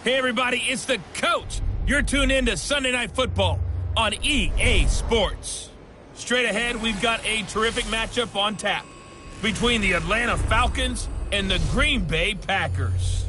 Hey, everybody, it's the coach. You're tuned in to Sunday Night Football on EA Sports. Straight ahead, we've got a terrific matchup on tap between the Atlanta Falcons and the Green Bay Packers.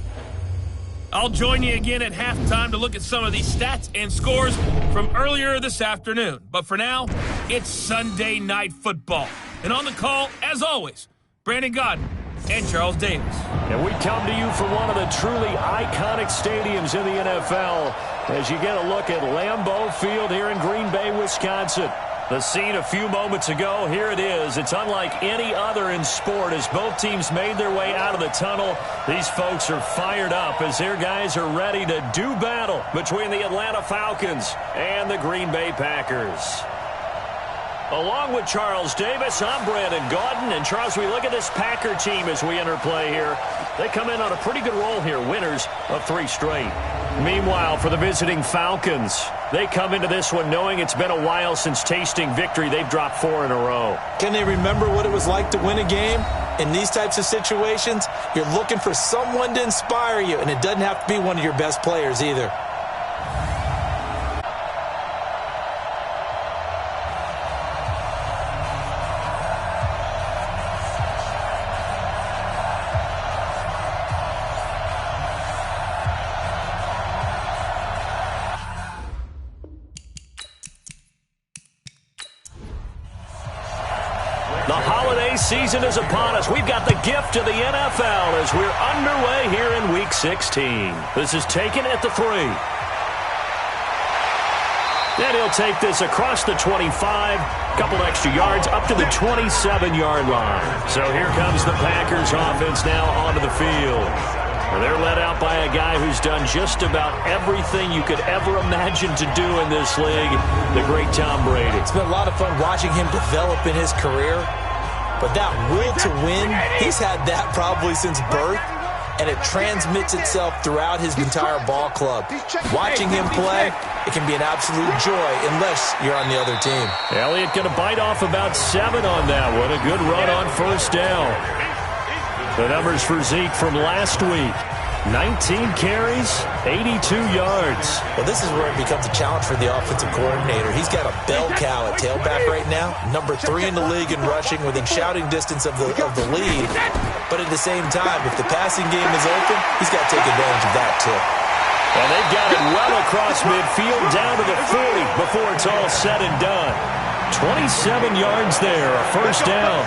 I'll join you again at halftime to look at some of these stats and scores from earlier this afternoon. But for now, it's Sunday Night Football. And on the call, as always, Brandon Godden and Charles Davis. And we come to you from one of the truly iconic stadiums in the NFL as you get a look at Lambeau Field here in Green Bay, Wisconsin. The scene a few moments ago, here it is. It's unlike any other in sport as both teams made their way out of the tunnel. These folks are fired up as their guys are ready to do battle between the Atlanta Falcons and the Green Bay Packers. Along with Charles Davis, I'm Brandon Godden. And Charles, we look at this Packer team as we enter play here. They come in on a pretty good roll here, winners of 3 straight. Meanwhile, for the visiting Falcons, they come into this one knowing it's been a while since tasting victory. They've dropped 4 in a row. Can they remember what it was like to win a game? In these types of situations, you're looking for someone to inspire you, and it doesn't have to be one of your best players either. The holiday season is upon us. We've got the gift of the NFL as we're underway here in Week 16. This is taken at the 3. Then he'll take this across the 25, couple extra yards up to the 27-yard line. So here comes the Packers offense now onto the field. They're led out by a guy who's done just about everything you could ever imagine to do in this league, the great Tom Brady. It's been a lot of fun watching him develop in his career, but that will to win, he's had that probably since birth, and it transmits itself throughout his entire ball club. Watching him play, it can be an absolute joy unless you're on the other team. Elliott going to bite off about 7 on that one. A good run on first down. The numbers for Zeke from last week. 19 carries, 82 yards. Well, this is where it becomes a challenge for the offensive coordinator. He's got a bell cow at tailback right now. Number 3 in the league in rushing within shouting distance of the lead. But at the same time, if the passing game is open, he's got to take advantage of that too. And they've got it well across midfield down to the 40 before it's all said and done. 27 yards there, a first down.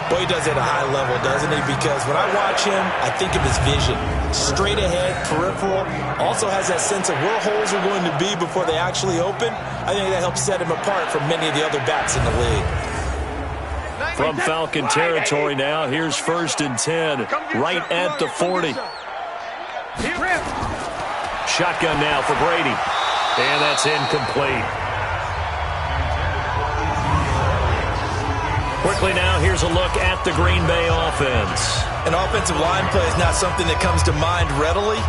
Boy, he does it at a high level, doesn't he? Because when I watch him, I think of his vision. Straight ahead, peripheral. Also has that sense of where holes are going to be before they actually open. I think that helps set him apart from many of the other backs in the league. From Falcon territory now, here's 1st and 10, right at the 40. Shotgun now for Brady. And that's incomplete. Quickly now, here's a look at the Green Bay offense. An offensive line play is not something that comes to mind readily,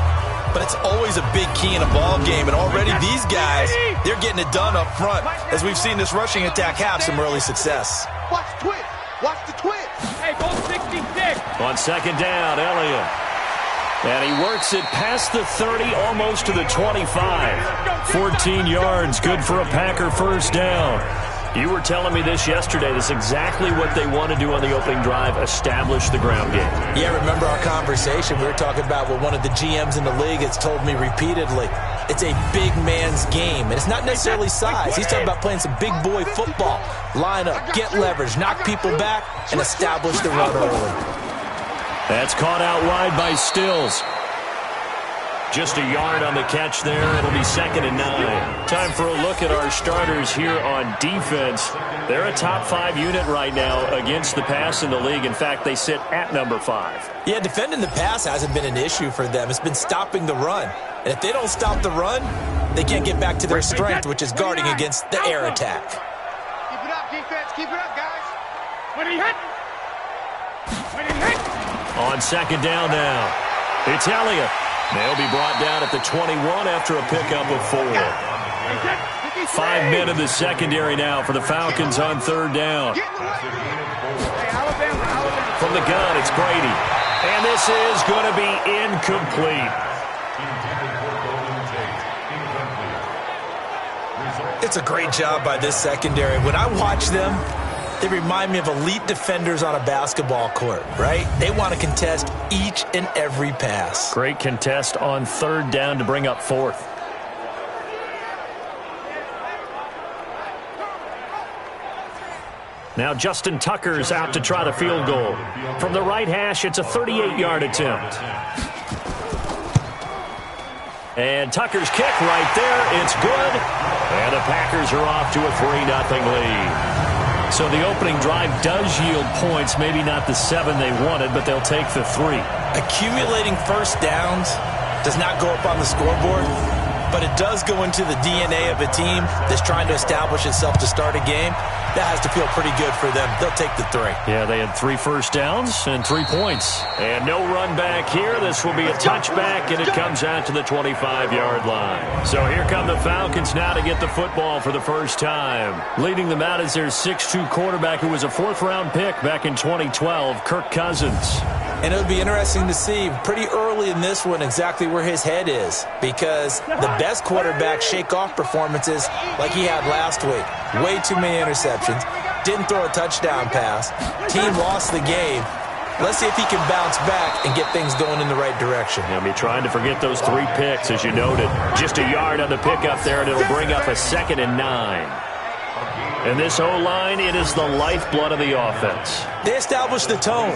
but it's always a big key in a ball game. And already these guys, they're getting it done up front. As we've seen this rushing attack have some early success. Watch the twist. Watch the twist. Hey, go 66. On 2nd down, Elliott. And he works it past the 30, almost to the 25. 14 yards, good for a Packer first down. You were telling me this yesterday. This is exactly what they want to do on the opening drive, establish the ground game. Yeah, remember our conversation? We were talking about what one of the GMs in the league has told me repeatedly. It's a big man's game, and it's not necessarily size. He's talking about playing some big boy football. Line up, get leverage, knock people back, and establish the run early. That's caught out wide by Stills. Just a yard on the catch there. It'll be 2nd and 9. Time for a look at our starters here on defense. They're a top 5 unit right now against the pass in the league. In fact, they sit at number 5. Yeah, defending the pass hasn't been an issue for them. It's been stopping the run. And if they don't stop the run, they can't get back to their strength, which is guarding against the air attack. Keep it up, defense. Keep it up, guys. When he hit. When he hit. On 2nd down now, it's Elliott. They'll be brought down at the 21 after a pickup of 4. 5 men in the secondary now for the Falcons on 3rd down. From the gun, it's Brady. And this is going to be incomplete. It's a great job by this secondary. When I watch them, they remind me of elite defenders on a basketball court, right? They want to contest each and every pass. Great contest on third down to bring up fourth. Now Justin Tucker's out to try the field goal. From the right hash, it's a 38-yard attempt. And Tucker's kick right there. It's good. And the Packers are off to a 3-0 lead. So the opening drive does yield points. Maybe not the 7 they wanted, but they'll take the 3. Accumulating first downs does not go up on the scoreboard, but it does go into the DNA of a team that's trying to establish itself to start a game. That has to feel pretty good for them. They'll take the 3. Yeah, they had 3 first downs and 3 points. And no run back here. This will be a touchback, and it comes out to the 25-yard line. So here come the Falcons now to get the football for the first time. Leading them out is their 6'2 quarterback who was a 4th-round pick back in 2012, Kirk Cousins. And it'll be interesting to see pretty early in this one exactly where his head is, because the best quarterbacks shake off performances like he had last week. Way too many interceptions. Didn't throw a touchdown pass. Team lost the game. Let's see if he can bounce back and get things going in the right direction. He'll be trying to forget those 3 picks, as you noted. Just a yard on the pickup there, and it'll bring up a 2nd and 9. And this O-line, it is the lifeblood of the offense. They established the tone.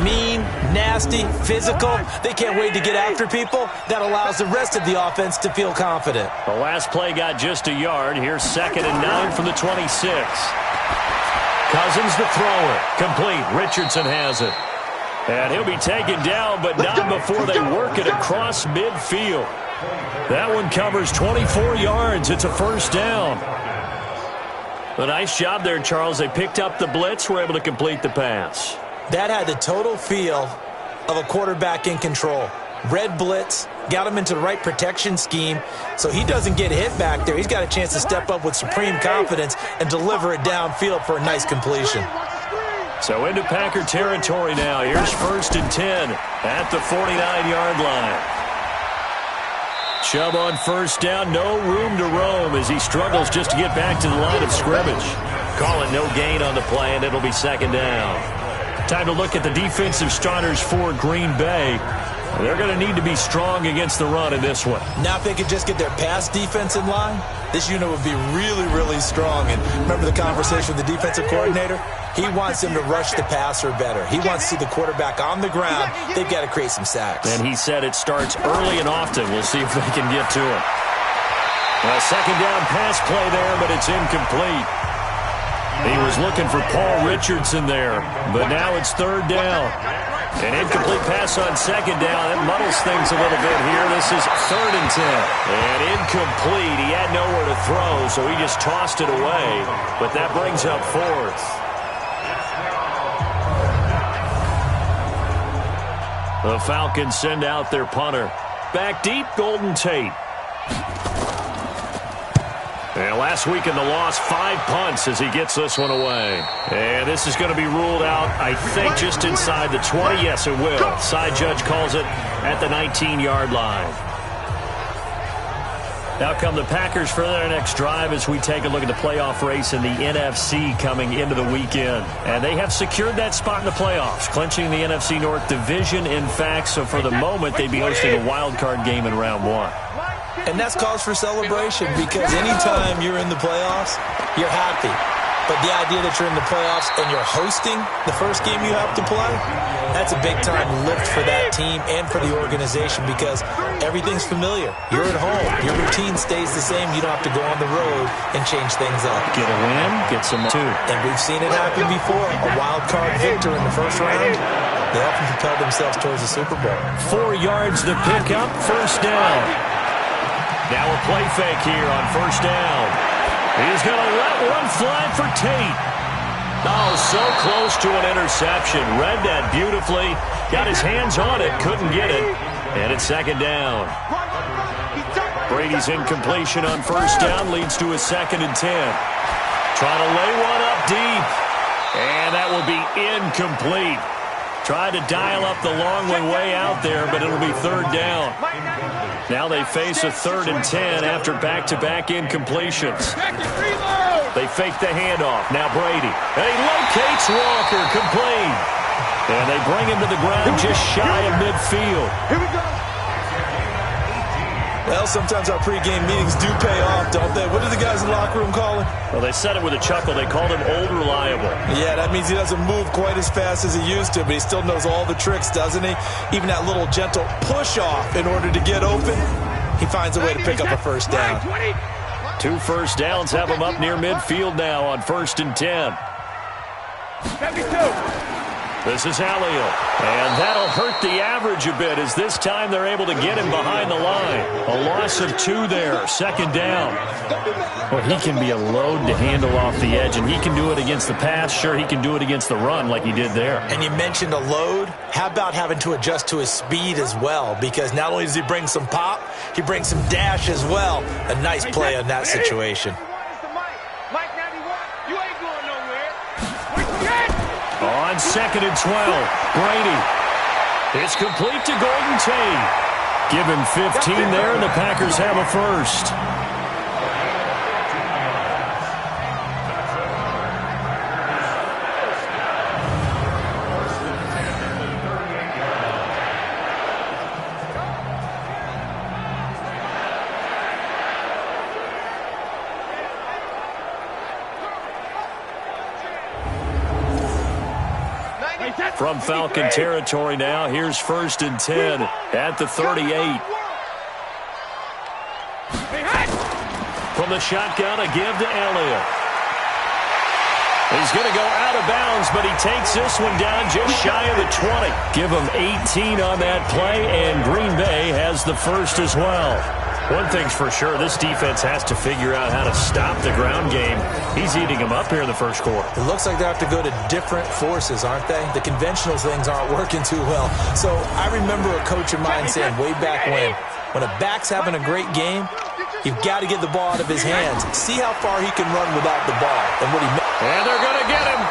Mean, nasty, physical. They can't wait to get after people. That allows the rest of the offense to feel confident. The last play got just a yard. Here's 2nd and 9 from the 26. Cousins the thrower. Complete. Richardson has it. And he'll be taken down, but not before they work it across midfield. That one covers 24 yards. It's a first down. A nice job there, Charles. They picked up the blitz, were able to complete the pass. That had the total feel of a quarterback in control. Red blitz, got him into the right protection scheme, so he doesn't get hit back there. He's got a chance to step up with supreme confidence and deliver it downfield for a nice completion. So into Packer territory now. Here's 1st and 10 at the 49-yard line. Chubb on first down, no room to roam as he struggles just to get back to the line of scrimmage. Call it no gain on the play, and it'll be 2nd down. Time to look at the defensive starters for Green Bay. They're going to need to be strong against the run in this one. Now if they could just get their pass defense in line, this unit would be really, really strong. And remember the conversation with the defensive coordinator? He wants them to rush the passer better. He wants to see the quarterback on the ground. They've got to create some sacks. And he said it starts early and often. We'll see if they can get to it. A 2nd down pass play there, but it's incomplete. He was looking for Paul Richardson there, but now it's 3rd down. An incomplete pass on 2nd down. That muddles things a little bit here. This is 3rd and 10. And incomplete. He had nowhere to throw, so he just tossed it away. But that brings up 4th. The Falcons send out their punter. Back deep, Golden Tate. And last week in the loss, 5 punts as he gets this one away. And this is going to be ruled out, I think, just inside the 20. Yes, it will. Side judge calls it at the 19-yard line. Now come the Packers for their next drive as we take a look at the playoff race in the NFC coming into the weekend. And they have secured that spot in the playoffs, clinching the NFC North division, in fact. So for the moment, they'd be hosting a wild card game in round 1. And that's cause for celebration, because anytime you're in the playoffs, you're happy. But the idea that you're in the playoffs and you're hosting the first game you have to play, that's a big-time lift for that team and for the organization, because everything's familiar. You're at home. Your routine stays the same. You don't have to go on the road and change things up. Get a win, get some too. And we've seen it happen before. A wild card victor in the first round, they often propel themselves towards the Super Bowl. 4 yards to pick up, first down. Now a play fake here on first down. He's going to let one fly for Tate. Oh, so close to an interception. Read that beautifully. Got his hands on it, couldn't get it. And it's 2nd down. Brady's incompletion on first down leads to a 2nd and 10. Trying to lay one up deep. And that will be incomplete. Tried to dial up the long one way out there, but it'll be third down. Now they face a 3rd and 10 after back-to-back incompletions. They fake the handoff. Now Brady. And he locates Walker, complete. And they bring him to the ground just shy of midfield. Here we go. Well, sometimes our pregame meetings do pay off, don't they? What do the guys in the locker room call him? Well, they said it with a chuckle. They called him Old Reliable. Yeah, that means he doesn't move quite as fast as he used to, but he still knows all the tricks, doesn't he? Even that little gentle push-off in order to get open, he finds a way to pick up a first down. 2 first downs have him up near midfield now on 1st and 10. 72. This is Elliott, and that'll hurt the average a bit as this time they're able to get him behind the line. A loss of 2 there, 2nd down. Well, he can be a load to handle off the edge, and he can do it against the pass. Sure, he can do it against the run like he did there. And you mentioned a load. How about having to adjust to his speed as well? Because not only does he bring some pop, he brings some dash as well. A nice play on that situation. On 2nd and 12, Brady. It's complete to Golden Tate. Give him 15 there, and the Packers have a first. From Falcon territory now, here's 1st and 10 at the 38. From the shotgun, a give to Elliott. He's going to go out of bounds, but he takes this one down just shy of the 20. Give him 18 on that play, and Green Bay has the first as well. One thing's for sure, this defense has to figure out how to stop the ground game. He's eating them up here in the first quarter. It looks like they have to go to different forces, aren't they? The conventional things aren't working too well. So I remember a coach of mine saying way back when a back's having a great game, you've got to get the ball out of his hands. See how far he can run without the ball. And they're going to get him.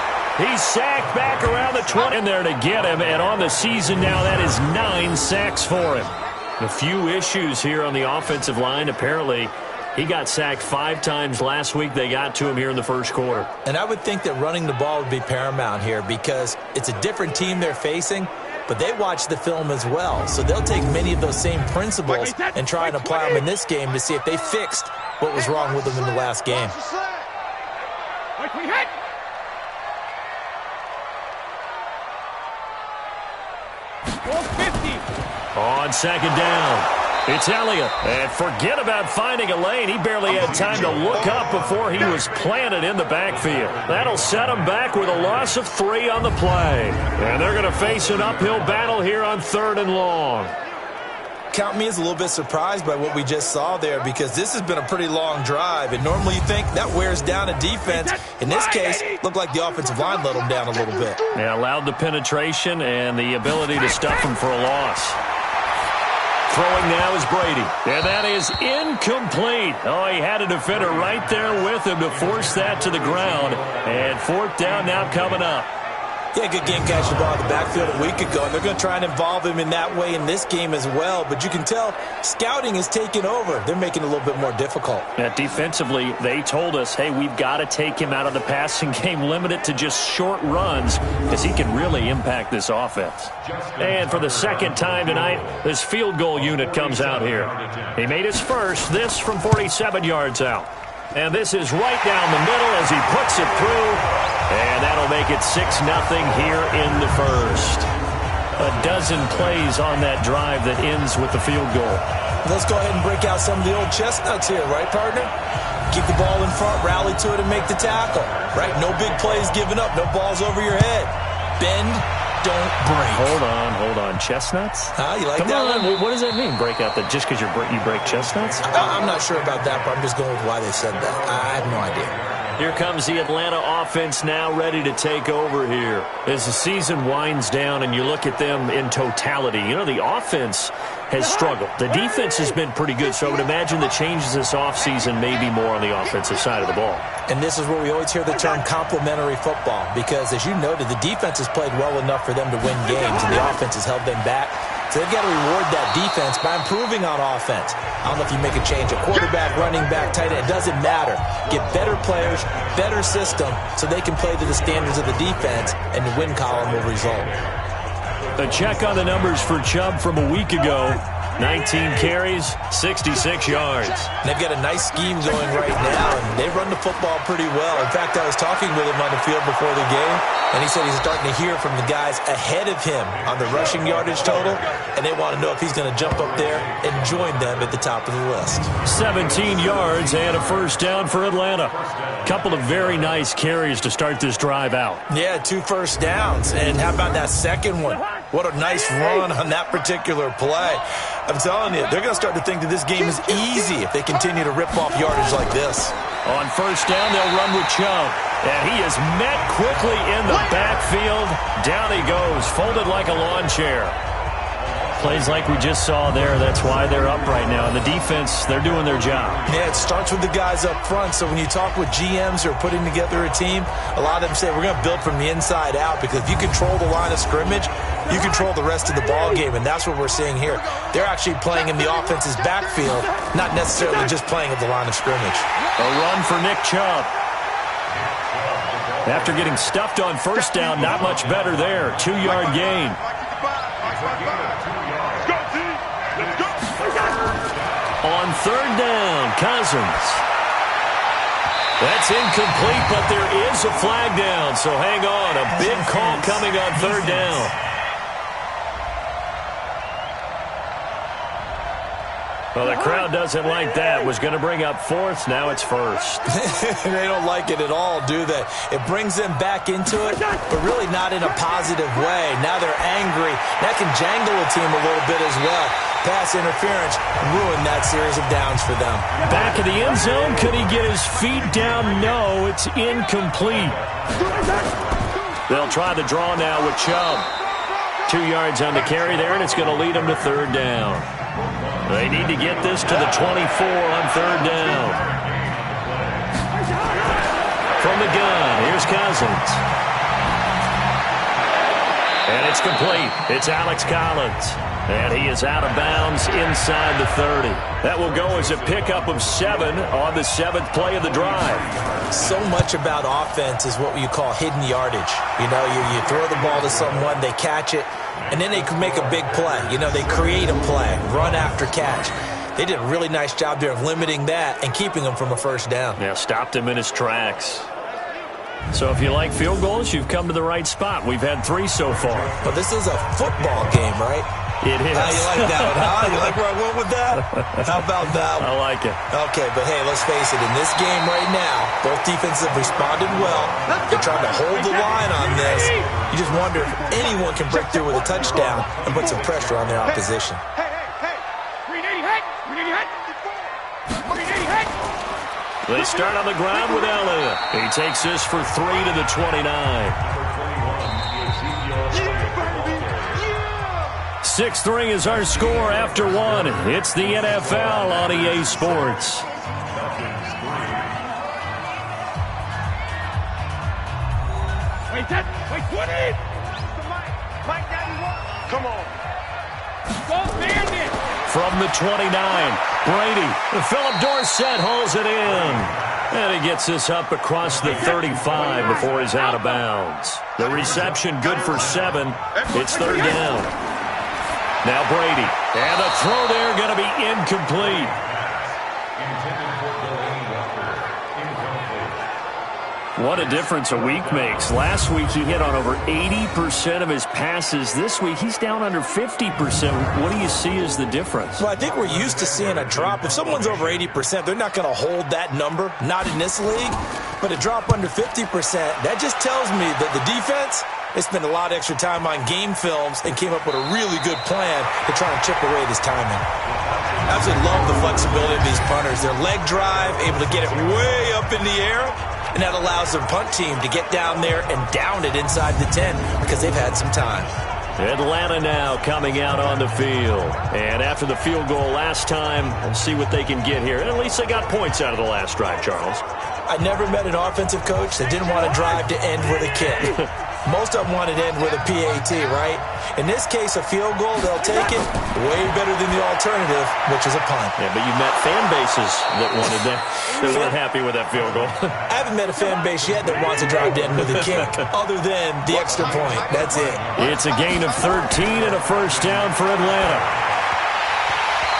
He's sacked back around the 20 in there to get him. And on the season now, that is 9 sacks for him. A few issues here on the offensive line. Apparently, he got sacked 5 times last week. They got to him here in the first quarter. And I would think that running the ball would be paramount here because it's a different team they're facing, but they watch the film as well. So they'll take many of those same principles and try and apply them in this game to see if they fixed what was wrong with them in the last game. On 2nd down, it's Elliott. And forget about finding a lane. He barely had time to look up before he was planted in the backfield. That'll set him back with a loss of 3 on the play. And they're going to face an uphill battle here on 3rd and long. Count me as a little bit surprised by what we just saw there because this has been a pretty long drive. And normally you think that wears down a defense. In this case, looked like the offensive line let them down a little bit. Yeah, allowed the penetration and the ability to stuff him for a loss. Throwing now is Brady. And that is incomplete. Oh, he had a defender right there with him to force that to the ground. And 4th down now coming up. Yeah, good game catching the ball in the backfield a week ago, and they're going to try and involve him in that way in this game as well. But you can tell scouting is taking over. They're making it a little bit more difficult. Yeah, defensively, they told us, hey, we've got to take him out of the passing game, limit it to just short runs because he can really impact this offense. And for the 2nd time tonight, this field goal unit comes out here. He made his first, this from 47 yards out. And this is right down the middle as he puts it through. And that'll make it 6-0 here in the first. A dozen plays on that drive that ends with the field goal. Let's go ahead and break out some of the old chestnuts here, right, partner? Keep the ball in front, rally to it, and make the tackle. Right? No big plays given up, no balls over your head. Bend, don't break. Hold on. Chestnuts? You like Come that on, one? what does that mean? Break out that just because you break chestnuts? I'm not sure about that, but I'm just going with why they said that. I have no idea. Here comes the Atlanta offense now ready to take over here. As the season winds down and you look at them in totality, you know, the offense has struggled. The defense has been pretty good, so I would imagine the changes this offseason may be more on the offensive side of the ball. And this is where we always hear the term complementary football, because as you noted, the defense has played well enough for them to win games, and the offense has held them back. So they've got to reward that defense by improving on offense. I don't know if you make a change at quarterback, running back, tight end. It doesn't matter. Get better players, better system, so they can play to the standards of the defense, and the win column will result. A check on the numbers for Chubb from a week ago. 19 carries, 66 yards. They've got a nice scheme going right now, and they run the football pretty well. In fact, I was talking with him on the field before the game, and he said he's starting to hear from the guys ahead of him on the rushing yardage total, and they want to know if he's going to jump up there and join them at the top of the list. 17 yards and a first down for Atlanta. Couple of very nice carries to start this drive out. Yeah, 2 first downs. And how about that second one? What a nice run on that particular play. I'm telling you, they're going to start to think that this game is easy if they continue to rip off yardage like this. On first down, they'll run with Chubb. And he is met quickly in the backfield. Down he goes, folded like a lawn chair. Plays like we just saw there. That's why they're up right now. And the defense, they're doing their job. Yeah, it starts with the guys up front. So when you talk with GMs who are putting together a team, a lot of them say we're going to build from the inside out, because if you control the line of scrimmage, you control the rest of the ball game, and that's what we're seeing here. They're actually playing in the offense's backfield, not necessarily just playing at the line of scrimmage. A run for Nick Chubb. After getting stuffed on first down, not much better there. 2-yard gain. On third down, Cousins. That's incomplete, but there is a flag down, so hang on. A big call coming on third down. Well, the crowd doesn't like that. Was going to bring up fourth. Now it's first. They don't like it at all, do they? It brings them back into it, but really not in a positive way. Now they're angry. That can jangle a team a little bit as well. Pass interference ruined that series of downs for them. Back of the end zone. Could he get his feet down? No, it's incomplete. They'll try the draw now with Chubb. 2 yards on the carry there, and it's going to lead them to third down. They need to get this to the 24 on third down. From the gun, here's Cousins. And it's complete. It's Alex Collins. And he is out of bounds inside the 30. That will go as a pickup of 7 on the 7th play of the drive. So much about offense is what you call hidden yardage. You know, you throw the ball to someone, they catch it, and then they can make a big play. You know, they create a play, run after catch. They did a really nice job there of limiting that and keeping him from a first down. Yeah, stopped him in his tracks. So if you like field goals, you've come to the right spot. We've had 3 so far. But this is a football game, right? It is. You like that one, huh? You like where I went with that? How about that one? I like it. Okay, but hey, let's face it. In this game right now, both defenses have responded well. They're trying to hold the line on this. You just wonder if anyone can break through with a touchdown and put some pressure on their opposition. They start on the ground with Elliott. He takes this for 3 to the 29. 6-3 is our score after 1. It's the NFL on EA Sports. Wait, 20! Come on. Go, Bandit! From the 29, Brady. Philip Dorsett hauls it in. And he gets this up across the 35 before he's out of bounds. The reception good for 7. It's third down. Now Brady. And the throw there going to be incomplete. What a difference a week makes. Last week he hit on over 80% of his passes. This week he's down under 50%. What do you see as the difference? Well, I think we're used to seeing a drop. If someone's over 80%, they're not going to hold that number. Not in this league. But a drop under 50%, that just tells me that the defense, they spent a lot of extra time on game films and came up with a really good plan to try and chip away at his timing. Absolutely love the flexibility of these punters. Their leg drive, able to get it way up in the air, and that allows their punt team to get down there and down it inside the 10 because they've had some time. Atlanta now coming out on the field. And after the field goal last time, we'll see what they can get here. And at least they got points out of the last drive, Charles. I never met an offensive coach that didn't want to drive to end with a kick. Most of them wanted to end with a PAT, right? In this case, a field goal, they'll take it way better than the alternative, which is a punt. Yeah, but you met fan bases that wanted that. They weren't happy with that field goal. I haven't met a fan base yet that wants to drive to end with a kick, other than the extra point. That's it. It's a gain of 13 and a first down for Atlanta.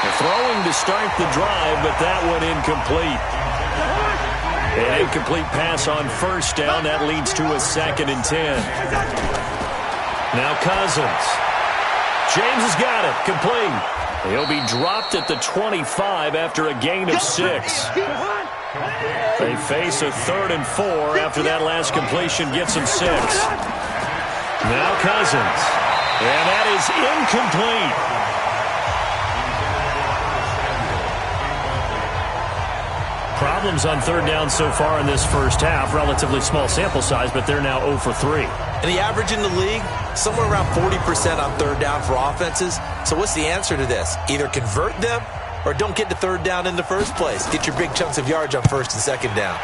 They're throwing to start the drive, but that one incomplete. An incomplete pass on first down. That leads to a 2nd and 10. Now Cousins. James has got it. Complete. He'll be dropped at the 25 after a gain of 6. They face a 3rd and 4 after that last completion gets them 6. Now Cousins. And that is incomplete. Problems on 3rd down so far in this first half. Relatively small sample size, but they're now 0 for 3. And the average in the league, somewhere around 40% on 3rd down for offenses. So what's the answer to this? Either convert them or don't get to 3rd down in the first place. Get your big chunks of yards on 1st and 2nd down.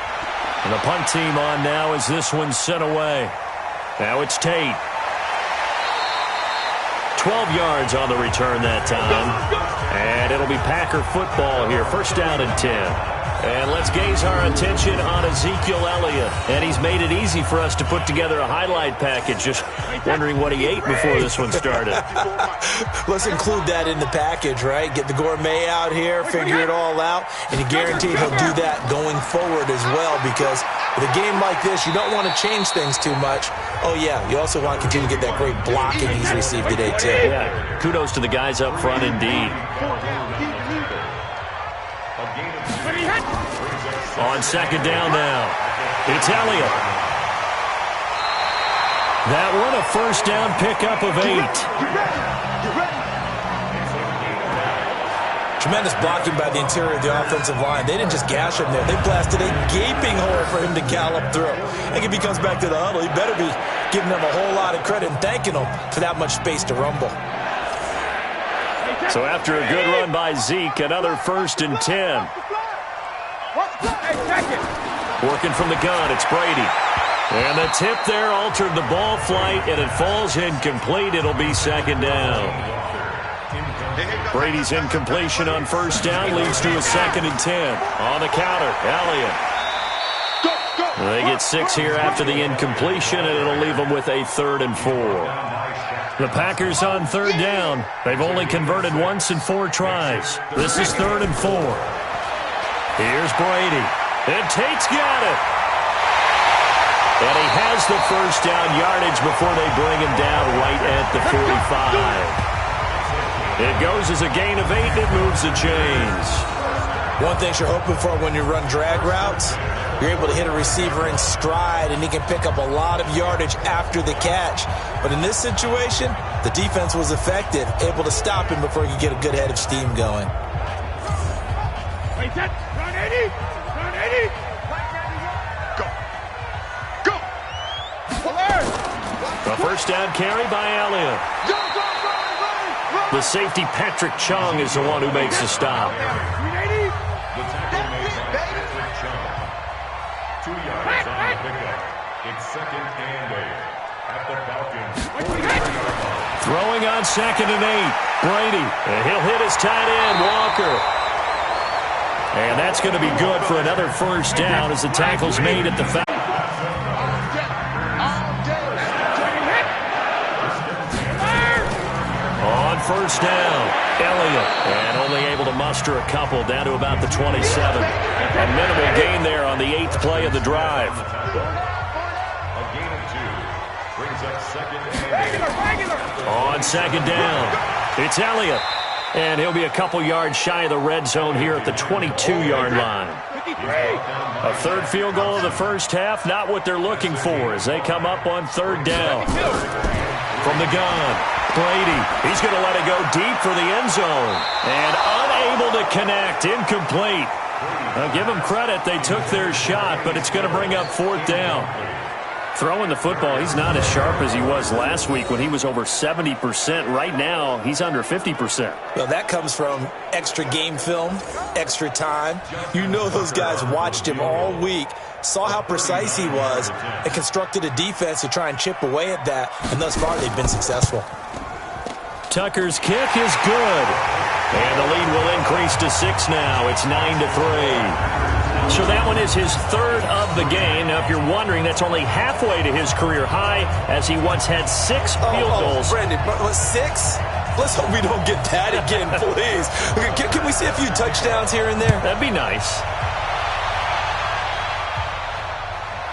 And the punt team on now as this one's sent away. Now it's Tate. 12 yards on the return that time. And it'll be Packer football here. First down and 10. And let's gaze our attention on Ezekiel Elliott. And he's made it easy for us to put together a highlight package. Just wondering what he ate before this one started. Let's include that in the package, right? Get the gourmet out here, figure it all out, and you guarantee he'll do that going forward as well, because with a game like this, you don't want to change things too much. Oh, yeah, you also want to continue to get that great blocking he's received today, too. Yeah, kudos to the guys up front indeed. On 2nd down now, it's Elliott. That one a first down pickup of 8. Tremendous blocking by the interior of the offensive line. They didn't just gash him there. They blasted a gaping hole for him to gallop through. I think if he comes back to the huddle, he better be giving them a whole lot of credit and thanking them for that much space to rumble. So after a good run by Zeke, another 1st and 10. Working from the gun, it's Brady. And the tip there altered the ball flight, and it falls incomplete. It'll be 2nd down. Brady's incompletion on first down leads to a 2nd and 10. On the counter, Elliott. They get 6 here after the incompletion, and it'll leave them with a 3rd and 4. The Packers on 3rd down. They've only converted once in 4 tries. This is 3rd and 4. Here's Brady. And Tate's got it. And he has the first down yardage before they bring him down right at the 45. It goes as a gain of 8, and it moves the chains. One thing you're hoping for when you run drag routes, you're able to hit a receiver in stride, and he can pick up a lot of yardage after the catch. But in this situation, the defense was effective, able to stop him before he could get a good head of steam going. Run 80! Run 80! Go! Go! A first down carry by Elliott. The safety, Patrick Chung, is the one who makes the stop. 2 yards on the pickup. It's 2nd and 8 at the Falcons. Throwing on 2nd and 8. Brady. And he'll hit his tight end, Walker. And that's going to be good for another first down as the tackle's made at the Falcons. On first down, Elliott. And only able to muster a couple down to about the 27. A minimal gain there on the 8th play of the drive. A gain of 2 brings up 2nd and 8. On 2nd down, it's Elliott. And he'll be a couple yards shy of the red zone here at the 22-yard line. A 3rd field goal of the first half, not what they're looking for as they come up on 3rd down. From the gun, Brady. He's going to let it go deep for the end zone. And unable to connect, incomplete. I'll give them credit. They took their shot, but it's going to bring up 4th down. Throwing the football, he's not as sharp as he was last week when he was over 70%. Right now, he's under 50%. Well, that comes from extra game film, extra time. You know those guys watched him all week, saw how precise he was, and constructed a defense to try and chip away at that, and thus far they've been successful. Tucker's kick is good. And the lead will increase to 6 now. It's 9-3. So that one is his 3rd of the game. Now, if you're wondering, that's only halfway to his career high, as he once had 6 field goals. Brandon, 6? Let's hope we don't get that again, please. Can we see a few touchdowns here and there? That'd be nice.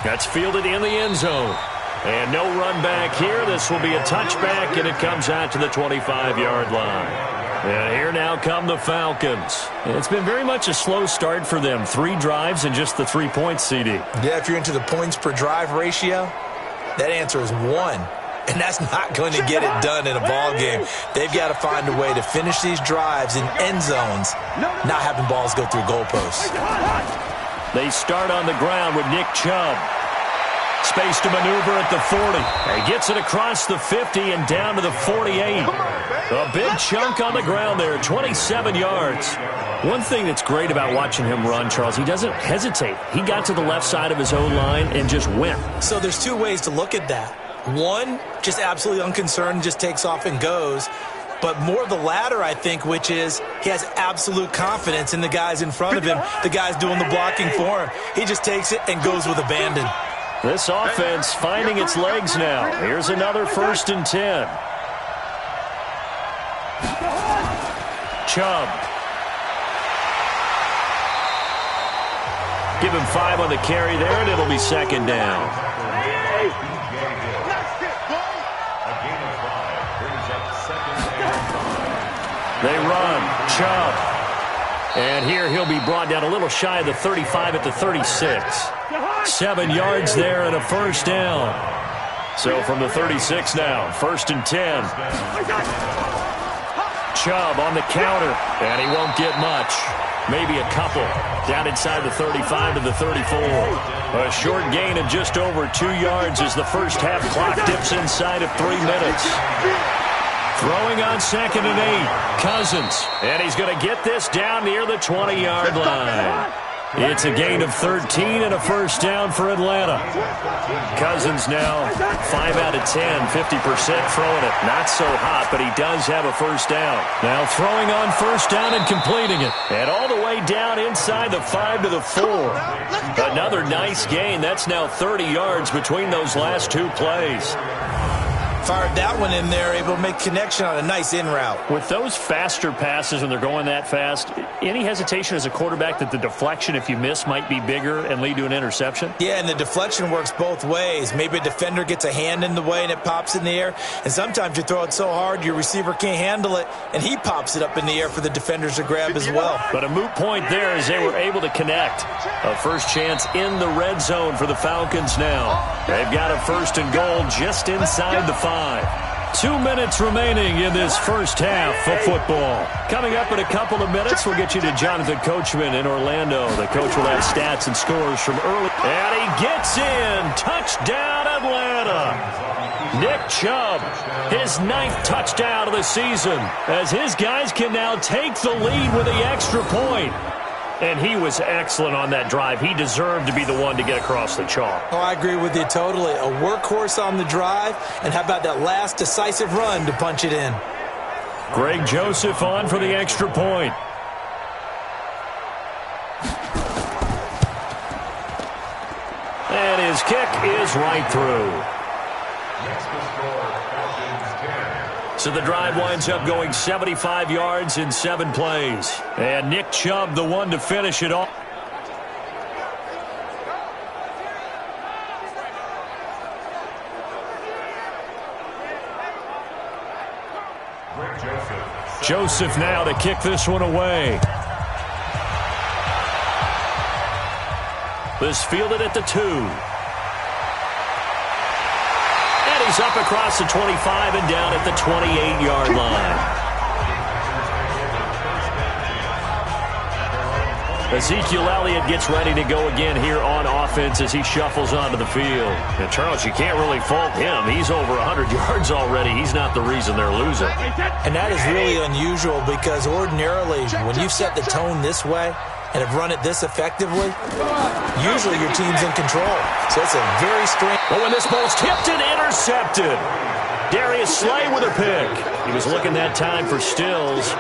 That's fielded in the end zone. And no run back here. This will be a touchback, and it comes out to the 25-yard line. And here now come the Falcons. It's been very much a slow start for them. 3 drives and just the 3 points, CD. Yeah, if you're into the points per drive ratio, that answer is 1. And that's not going to get it done in a ball game. They've got to find a way to finish these drives in end zones, not having balls go through goalposts. They start on the ground with Nick Chubb. Space to maneuver at the 40. He gets it across the 50 and down to the 48. A big chunk on the ground there, 27 yards. One thing that's great about watching him run, Charles, he doesn't hesitate. He got to the left side of his own line and just went. So there's 2 ways to look at that. One, just absolutely unconcerned, just takes off and goes. But more the latter, I think, which is he has absolute confidence in the guys in front of him, the guys doing the blocking for him. He just takes it and goes with abandon. This offense finding its legs now. Here's another 1st and 10. Chubb. Give him 5 on the carry there, and it'll be 2nd down. They run. Chubb. And here he'll be brought down a little shy of the 35 at the 36. 7 yards there and a 1st down. So from the 36 now, 1st and 10. Chubb on the counter, and he won't get much. Maybe a couple. Down inside the 35 to the 34. A short gain of just over 2 yards as the first half clock dips inside of 3 minutes. Throwing on 2nd and 8. Cousins. And he's going to get this down near the 20-yard line. It's a gain of 13 and a 1st down for Atlanta. Cousins now 5 out of 10, 50% throwing it. Not so hot, but he does have a 1st down. Now throwing on 1st down and completing it. And all the way down inside the 5 to the 4. Another nice gain. That's now 30 yards between those last 2 plays. Fired that one in there, able to make connection on a nice in route. With those faster passes when they're going that fast, any hesitation as a quarterback that the deflection, if you miss, might be bigger and lead to an interception? Yeah, and the deflection works both ways. Maybe a defender gets a hand in the way and it pops in the air. And sometimes you throw it so hard your receiver can't handle it, and he pops it up in the air for the defenders to grab as well. But a moot point there as they were able to connect. A first chance in the red zone for the Falcons now. They've got a 1st and goal just inside the 5. 2 minutes remaining in this first half of football. Coming up in a couple of minutes, we'll get you to Jonathan Coachman in Orlando. The coach will have stats and scores from early. And he gets in. Touchdown, Atlanta. Nick Chubb, his 9th touchdown of the season, as his guys can now take the lead with the extra point. And he was excellent on that drive. He deserved to be the one to get across the chalk. Oh, I agree with you totally. A workhorse on the drive, and how about that last decisive run to punch it in? Greg Joseph on for the extra point. And his kick is right through. So the drive winds up going 75 yards in 7 plays. And Nick Chubb, the one to finish it off. Joseph now to kick this one away. This fielded at the 2. He's up across the 25 and down at the 28-yard line. Ezekiel Elliott gets ready to go again here on offense as he shuffles onto the field. And Charles, you can't really fault him. He's over 100 yards already. He's not the reason they're losing. And that is really unusual because ordinarily when you've set the tone this way and have run it this effectively, usually your team's in control. So it's a very strange... Oh, and this ball's tipped and intercepted. Darius Slay with a pick. He was looking that time for Stills.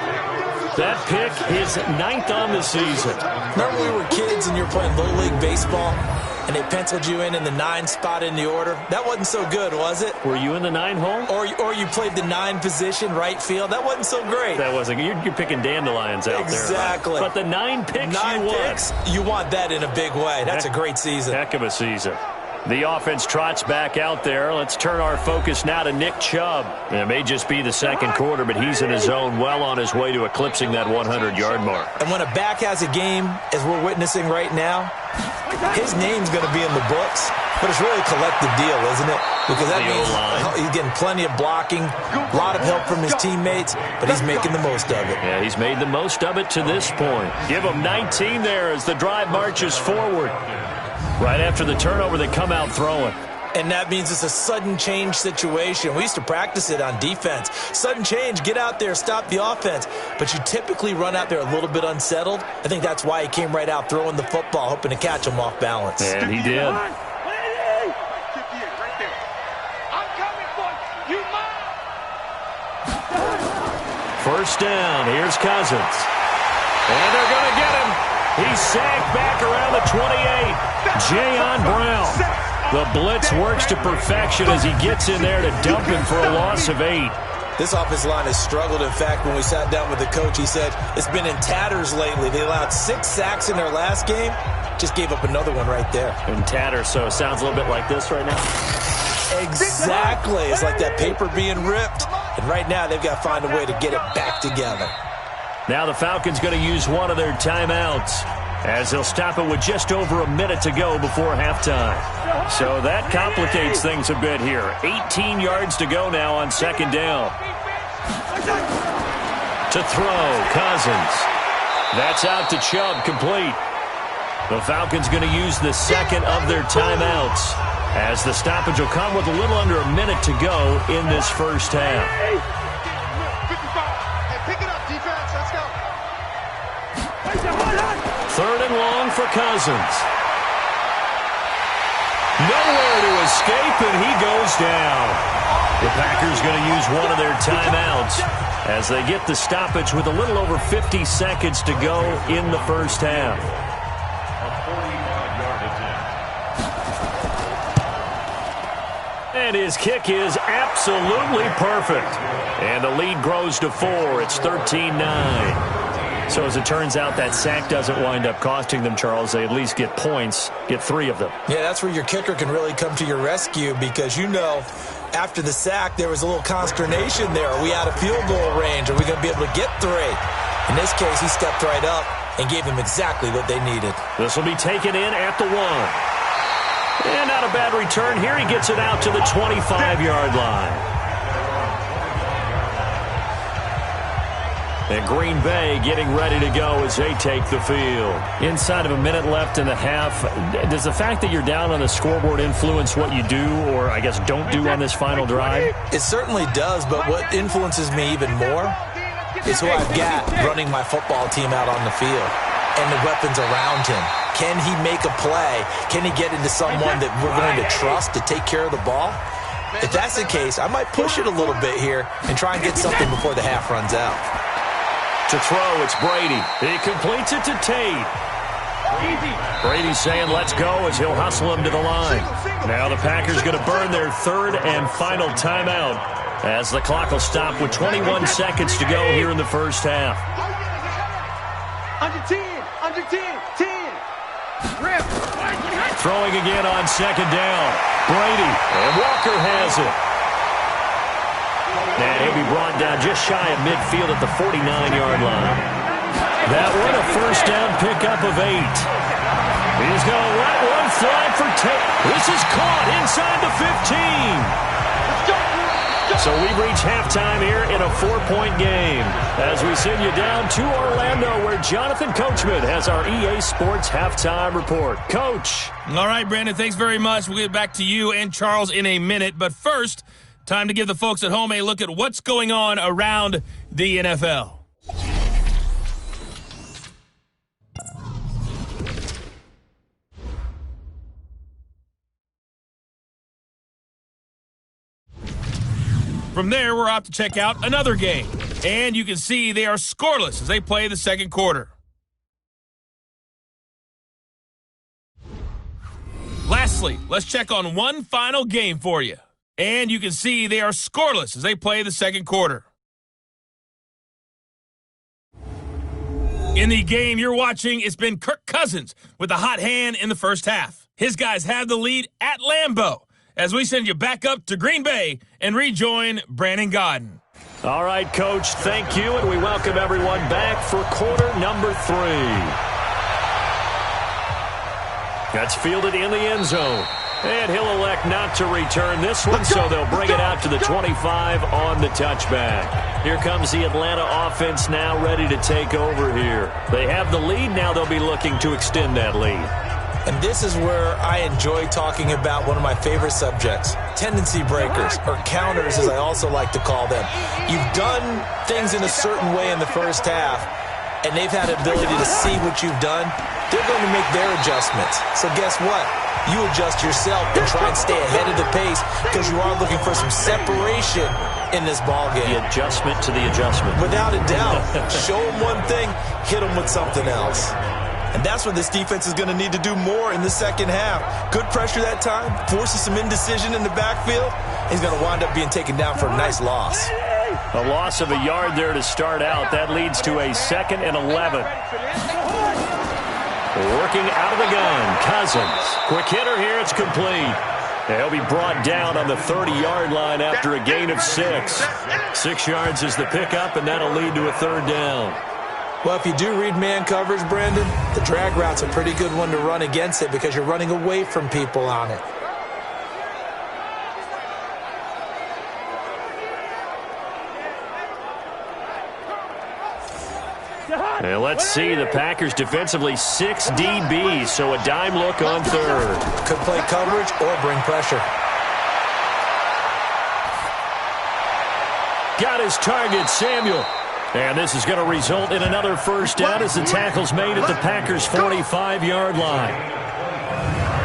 That pick, his 9th on the season. Remember we were kids and you were playing Little League Baseball and they penciled you in the 9 spot in the order? That wasn't so good, was it? Were you in the 9 hole? Or you played the 9 position, right field? That wasn't so great. That wasn't. You're picking dandelions out there. Exactly. But the 9 picks you want that in a big way. That's a great season. Heck of a season. The offense trots back out there. Let's turn our focus now to Nick Chubb. It may just be the second quarter, but he's in his zone, well on his way to eclipsing that 100-yard mark. And when a back has a game, as we're witnessing right now, his name's going to be in the books, but it's really a collective deal, isn't it? Because that means he's getting plenty of blocking, a lot of help from his teammates, but he's making the most of it. Yeah, he's made the most of it to this point. Give him 19 there as the drive marches forward. Right after the turnover, they come out throwing. And that means it's a sudden change situation. We used to practice it on defense. Sudden change, get out there, stop the offense. But you typically run out there a little bit unsettled. I think that's why he came right out throwing the football, hoping to catch him off balance. And he did. First down, here's Cousins. And they're going to get him. He's sacked back around the 28. Jayon Brown. The blitz works to perfection as he gets in there to dump him for a loss of 8. This offensive line has struggled. In fact, when we sat down with the coach, he said it's been in tatters lately. They allowed 6 sacks in their last game. Just gave up another one right there. In tatters, so it sounds a little bit like this right now. Exactly. It's like that paper being ripped. And right now, they've got to find a way to get it back together. Now the Falcons going to use one of their timeouts as they'll stop it with just over a minute to go before halftime. So that complicates things a bit here. 18 yards to go now on second down. To throw, Cousins. That's out to Chubb, complete. The Falcons going to use the second of their timeouts as the stoppage will come with a little under a minute to go in this first half. Third and long for Cousins. Nowhere to escape, and he goes down. The Packers going to use one of their timeouts as they get the stoppage with a little over 50 seconds to go in the first half. And his kick is absolutely perfect. And the lead grows to 4. It's 13-9. So as it turns out, that sack doesn't wind up costing them, Charles. They at least get points, get 3 of them. Yeah, that's where your kicker can really come to your rescue because, you know, after the sack, there was a little consternation there. Are we out of field goal range? Are we going to be able to get 3? In this case, he stepped right up and gave them exactly what they needed. This will be taken in at the 1. And not a bad return here. He gets it out to the 25-yard line. And Green Bay getting ready to go as they take the field. Inside of a minute left in the half, does the fact that you're down on the scoreboard influence what you do or, I guess, don't do on this final drive? It certainly does, but what influences me even more is who I've got running my football team out on the field and the weapons around him. Can he make a play? Can he get into someone that we're going to trust to take care of the ball? If that's the case, I might push it a little bit here and try and get something before the half runs out. To throw, it's Brady. He completes it to Tate. Brady's saying let's go as he'll hustle him to the line. Now the Packers going to burn their third and final timeout as the clock will stop with 21 seconds to go here in the first half. Under 10, 10. Throwing again on second down. Brady, and Walker has it. And he'll be brought down just shy of midfield at the 49-yard line. That one a first down pickup of 8. He's going to let one fly for Tate. This is caught inside the 15. So we've reached halftime here in a 4-point game as we send you down to Orlando where Jonathan Coachman has our EA Sports halftime report. Coach. All right, Brandon, thanks very much. We'll get back to you and Charles in a minute. But first, time to give the folks at home a look at what's going on around the NFL. From there, we're off to check out another game. And you can see they are scoreless as they play the second quarter. Lastly, let's check on one final game for you. And you can see they are scoreless as they play the second quarter. In the game you're watching, it's been Kirk Cousins with a hot hand in the first half. His guys have the lead at Lambeau as we send you back up to Green Bay and rejoin Brandon Godden. All right, Coach, thank you, and we welcome everyone back for quarter number 3. That's fielded in the end zone. And he'll elect not to return this one, so they'll bring it out to the 25 on the touchback. Here comes the Atlanta offense now ready to take over here. They have the lead. Now they'll be looking to extend that lead. And this is where I enjoy talking about one of my favorite subjects, tendency breakers, or counters as I also like to call them. You've done things in a certain way in the first half, and they've had the ability to see what you've done. They're going to make their adjustments. So guess what? You adjust yourself and try and stay ahead of the pace because you are looking for some separation in this ball game. The adjustment to the adjustment. Without a doubt. Show them one thing, hit them with something else. And that's what this defense is going to need to do more in the second half. Good pressure that time, forces some indecision in the backfield. He's going to wind up being taken down for a nice loss. A loss of a yard there to start out. That leads to a 2nd and 11. Working out of the gun, Cousins. Quick hitter here, it's complete. He'll be brought down on the 30-yard line after a gain of 6. 6 yards is the pickup, and that'll lead to a 3rd down. Well, if you do read man coverage, Brandon, the drag route's a pretty good one to run against it because you're running away from people on it. And let's see, the Packers defensively 6 DBs, so a dime look on 3rd. Could play coverage or bring pressure. Got his target, Samuel. And this is going to result in another 1st down as the tackle's made at the Packers' 45-yard line.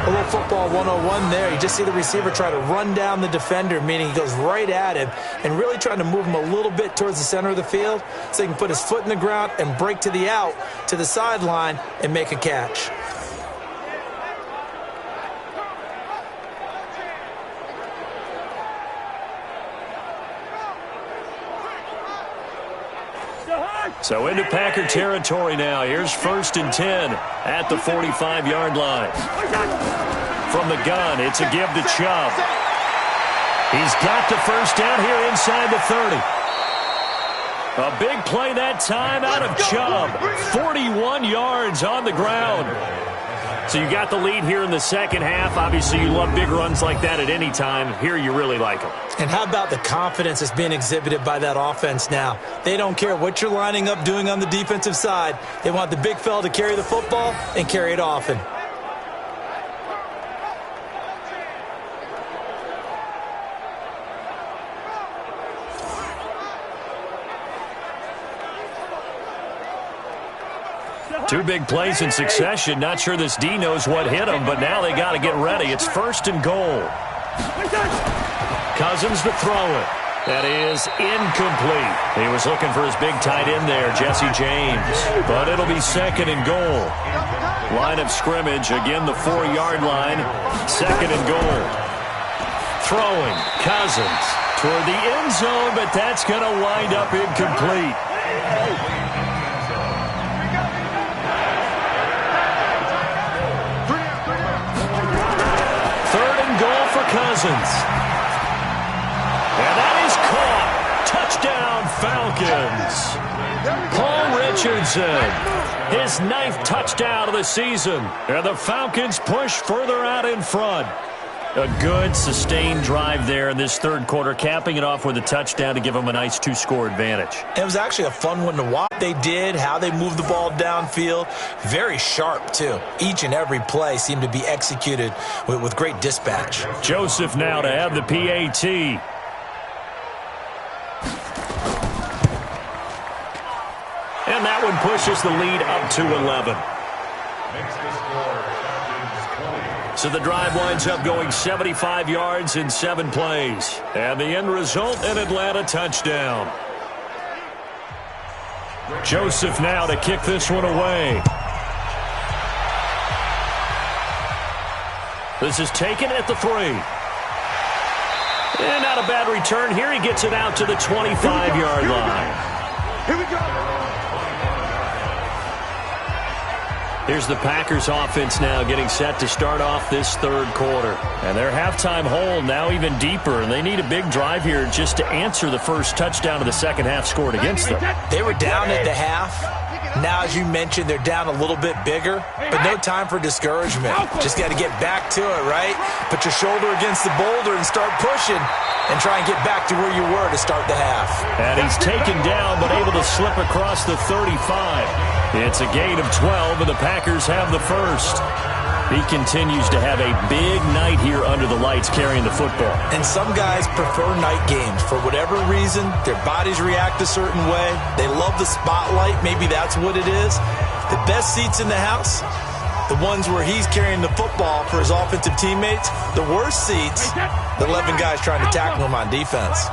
A little football 101 there. You just see the receiver try to run down the defender, meaning he goes right at him and really trying to move him a little bit towards the center of the field so he can put his foot in the ground and break to the out, to the sideline, and make a catch. So into Packer territory now. Here's 1st and 10 at the 45-yard line. From the gun, it's a give to Chubb. He's got the 1st down here inside the 30. A big play that time out of Chubb. 41 yards on the ground. So you got the lead here in the second half. Obviously, you love big runs like that at any time. Here, you really like them. And how about the confidence that's being exhibited by that offense now? They don't care what you're lining up doing on the defensive side. They want the big fella to carry the football and carry it often. Two big plays in succession. Not sure this D knows what hit him, but now they got to get ready. It's 1st and goal. Cousins to throw it. That is incomplete. He was looking for his big tight end there, Jesse James. But it'll be 2nd and goal. Line of scrimmage, again the 4-yard line. 2nd and goal. Throwing, Cousins toward the end zone, but that's going to wind up incomplete. Cousins. And that is caught. Touchdown, Falcons. Paul Richardson. His 9th touchdown of the season. And the Falcons push further out in front. A good, sustained drive there in this third quarter, capping it off with a touchdown to give them a nice 2-score advantage. It was actually a fun one to watch. They did, how they moved the ball downfield. Very sharp, too. Each and every play seemed to be executed with great dispatch. Joseph now to have the PAT. And that one pushes the lead up to 11. Makes the score Falcons 20. So the drive winds up going 75 yards in 7 plays. And the end result, an Atlanta touchdown. Joseph now to kick this one away. This is taken at the 3. And not a bad return here. He gets it out to the 25-yard line. Here we go. Here's the Packers offense now getting set to start off this third quarter. And their halftime hole now even deeper, and they need a big drive here just to answer the first touchdown of the second half scored against them. They were down at the half. Now, as you mentioned, they're down a little bit bigger, but no time for discouragement. Just got to get back to it, right? Put your shoulder against the boulder and start pushing and try and get back to where you were to start the half. And he's taken down but able to slip across the 35. It's a gain of 12, and the Packers have the first. He continues to have a big night here under the lights carrying the football. And some guys prefer night games. For whatever reason, their bodies react a certain way. They love the spotlight. Maybe that's what it is. The best seats in the house, the ones where he's carrying the football for his offensive teammates. The worst seats, the 11 guys trying to tackle him on defense.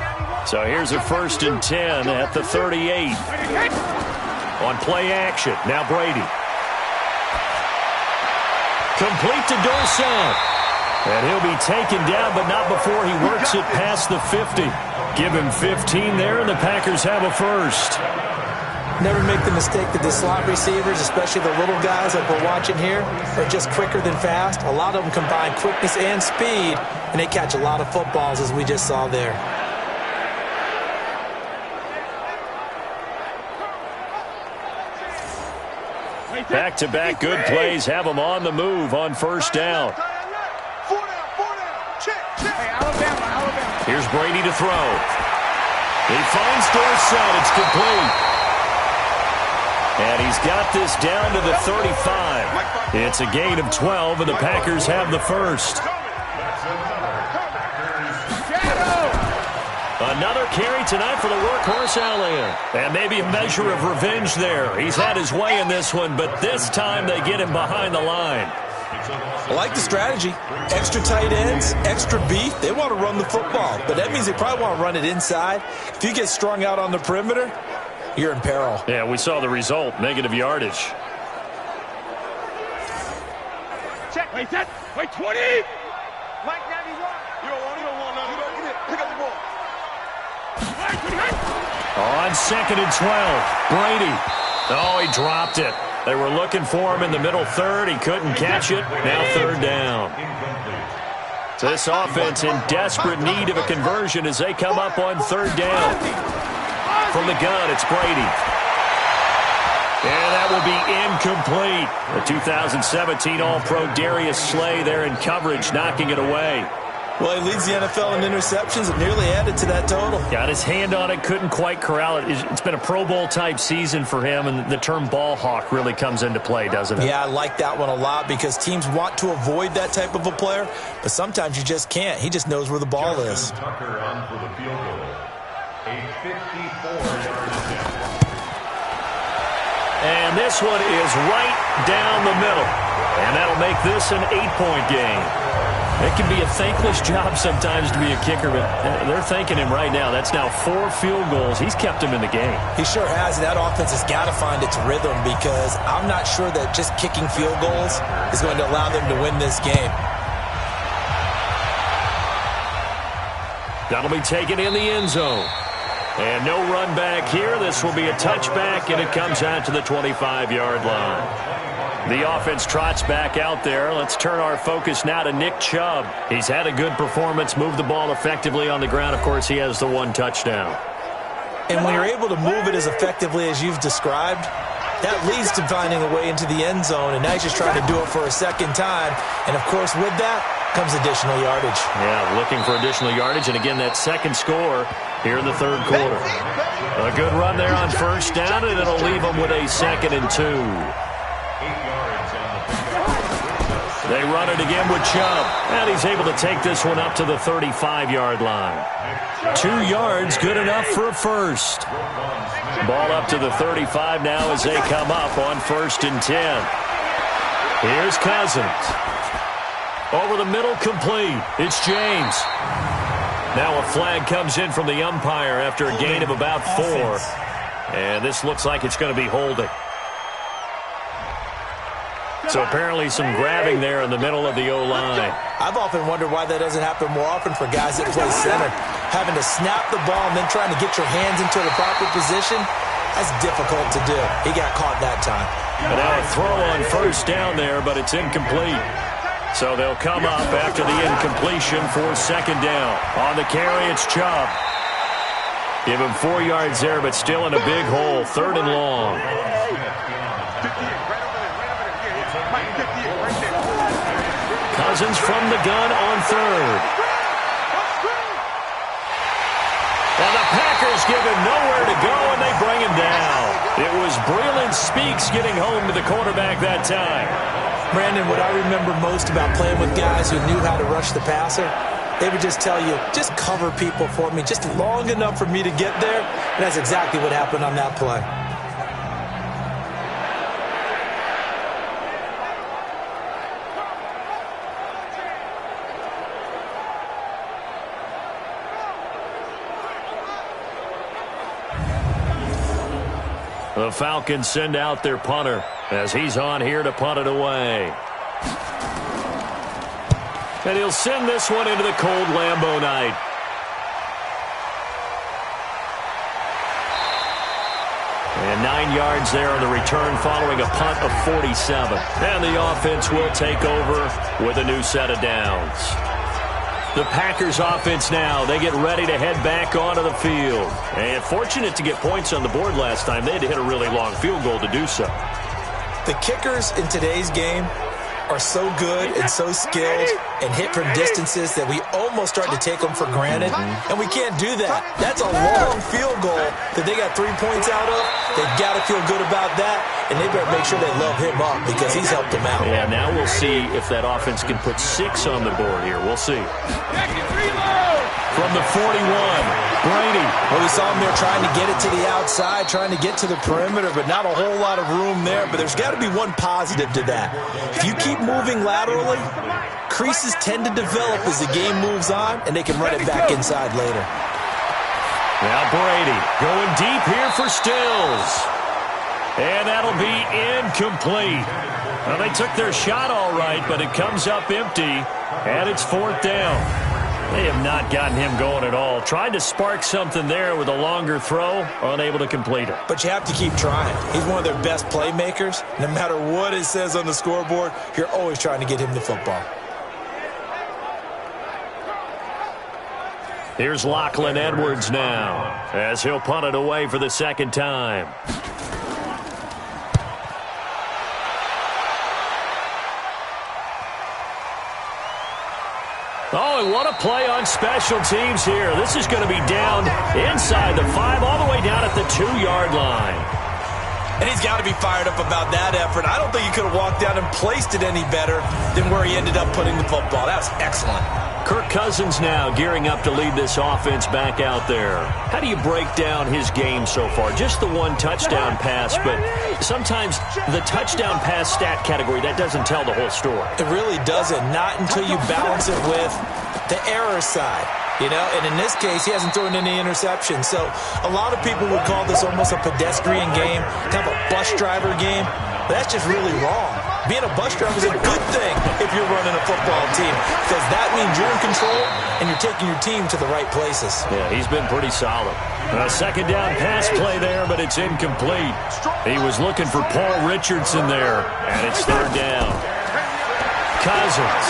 So here's a 1st and 10 at the 38. On play action, now Brady. Complete to Dorsett. And he'll be taken down, but not before he works it past the 50. Give him 15 there, and the Packers have a first. Never make the mistake that the slot receivers, especially the little guys like we're watching here, are just quicker than fast. A lot of them combine quickness and speed, and they catch a lot of footballs, as we just saw there. Back-to-back good plays have them on the move on first down. Here's Brady to throw. He finds Dorsett. It's complete. And he's got this down to the 35. It's a gain of 12, and the Packers have the first. Another carry tonight for the workhorse Allen. And maybe a measure of revenge there. He's had his way in this one, but this time they get him behind the line. I like the strategy. Extra tight ends, extra beef. They want to run the football, but that means they probably want to run it inside. If you get strung out on the perimeter, you're in peril. Yeah, we saw the result, negative yardage. Check, wait, set, wait, 20. Mike 91. You don't want none. You don't get it. Pick up the ball. On 2nd and 12, Brady. Oh, he dropped it. They were looking for him in the middle third. He couldn't catch it. Now 3rd down. This offense in desperate need of a conversion as they come up on 3rd down. From the gun, it's Brady. And that will be incomplete. The 2017 All-Pro Darius Slay there in coverage, knocking it away. Well, he leads the NFL in interceptions and nearly added to that total. Got his hand on it, couldn't quite corral it. It's been a Pro Bowl-type season for him, and the term ball hawk really comes into play, doesn't it? Yeah, I like that one a lot because teams want to avoid that type of a player, but sometimes you just can't. He just knows where the ball is. Tucker on for the field goal. A 54-yard attempt. And this one is right down the middle. And that'll make this an 8-point game. It can be a thankless job sometimes to be a kicker, but they're thanking him right now. That's now 4 field goals. He's kept him in the game. He sure has, and that offense has got to find its rhythm because I'm not sure that just kicking field goals is going to allow them to win this game. That'll be taken in the end zone. And no run back here. This will be a touchback, and it comes out to the 25-yard line. The offense trots back out there. Let's turn our focus now to Nick Chubb. He's had a good performance, moved the ball effectively on the ground. Of course, he has the 1 touchdown. And when you're able to move it as effectively as you've described, that leads to finding a way into the end zone, and now he's just trying to do it for a second time. And, of course, with that, comes additional yardage. Yeah, looking for additional yardage. And again, that second score here in the third quarter. A good run there on first down, and it'll leave them with a 2nd and 2. They run it again with Chubb, and he's able to take this one up to the 35-yard line. 2 yards, good enough for a first. Ball up to the 35 now as they come up on 1st and 10. Here's Cousins. Over the middle, complete. It's James. Now a flag comes in from the umpire after a gain of about 4. And this looks like it's going to be holding. So apparently some grabbing there in the middle of the O-line. I've often wondered why that doesn't happen more often for guys that play center. Having to snap the ball and then trying to get your hands into the proper position, that's difficult to do. He got caught that time. And now a throw on first down there, but it's incomplete. So they'll come up after the incompletion for 2nd down. On the carry, it's Chubb. Give him 4 yards there, but still in a big hole. 3rd and long. Cousins from the gun on 3rd. And the Packers give him nowhere to go, and they bring him down. It was Breeland Speaks getting home to the quarterback that time. Brandon, what I remember most about playing with guys who knew how to rush the passer, they would just tell you, just cover people for me, just long enough for me to get there. And that's exactly what happened on that play. The Falcons send out their punter as he's on here to punt it away. And he'll send this one into the cold Lambeau night. And 9 yards there on the return following a punt of 47. And the offense will take over with a new set of downs. The Packers offense now, they get ready to head back onto the field. And fortunate to get points on the board last time. They had to hit a really long field goal to do so. The kickers in today's game are so good and so skilled and hit from distances that we almost start to take them for granted. And we can't do that. That's a long field goal that they got 3 points out of. They've got to feel good about that, and they better make sure they love him up because he's helped them out. Yeah, now we'll see if that offense can put 6 on the board here. We'll see. From the 41, Brady. Well, we saw him there trying to get it to the outside, trying to get to the perimeter, but not a whole lot of room there. But there's got to be one positive to that. If you keep moving laterally, creases tend to develop as the game moves on, and they can run it back inside later. Now Brady going deep here for Stills. And that'll be incomplete. Well, they took their shot all right, but it comes up empty, and it's 4th down. They have not gotten him going at all. Tried to spark something there with a longer throw, unable to complete it. But you have to keep trying. He's one of their best playmakers. No matter what it says on the scoreboard, you're always trying to get him the football. Here's Lachlan Edwards now, as he'll punt it away for the 2nd time. Oh, and what a play on special teams here. This is going to be down inside the 5, all the way down at the 2-yard line. And he's got to be fired up about that effort. I don't think he could have walked down and placed it any better than where he ended up putting the football. That was excellent. Kirk Cousins now gearing up to lead this offense back out there. How do you break down his game so far? Just the 1 touchdown pass, but sometimes the touchdown pass stat category, that doesn't tell the whole story. It really doesn't. Not until you balance it with the error side. You know, and in this case, he hasn't thrown any interceptions. So a lot of people would call this almost a pedestrian game, kind of a bus driver game. But that's just really wrong. Being a bus driver is a good thing if you're running a football team, because that means you're in control and you're taking your team to the right places. Yeah, he's been pretty solid. A 2nd down pass play there, but it's incomplete. He was looking for Paul Richardson there, and it's 3rd down. Cousins.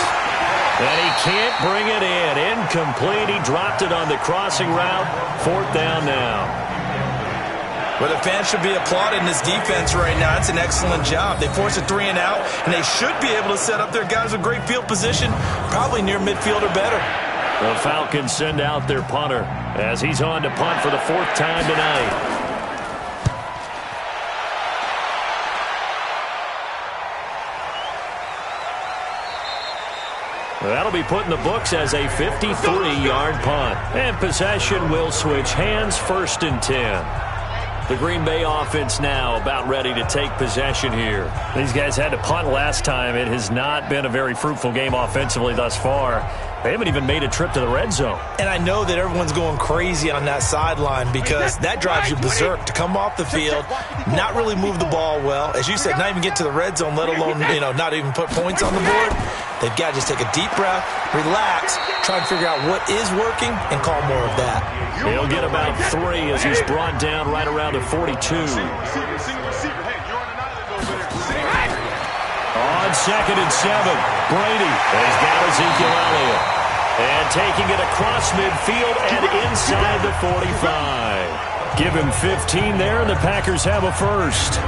And he can't bring it in. Incomplete. He dropped it on the crossing route. 4th down now. Well, the fans should be applauding this defense right now. It's an excellent job. They force a 3 and out, and they should be able to set up their guys with great field position, probably near midfield or better. The Falcons send out their punter as he's on to punt for the 4th time tonight. That'll be put in the books as a 53-yard punt. And possession will switch hands, 1st and 10. The Green Bay offense now about ready to take possession here. These guys had to punt last time. It has not been a very fruitful game offensively thus far. They haven't even made a trip to the red zone. And I know that everyone's going crazy on that sideline because that drives you berserk to come off the field, not really move the ball well. As you said, not even get to the red zone, let alone, not even put points on the board. They've got to just take a deep breath, relax, try and figure out what is working, and call more of that. He'll get about 3 as he's brought down right around the 42. On 2nd and 7, Brady has got Ezekiel Elliott. And taking it across midfield and inside the 45. Give him 15 there, and the Packers have a first.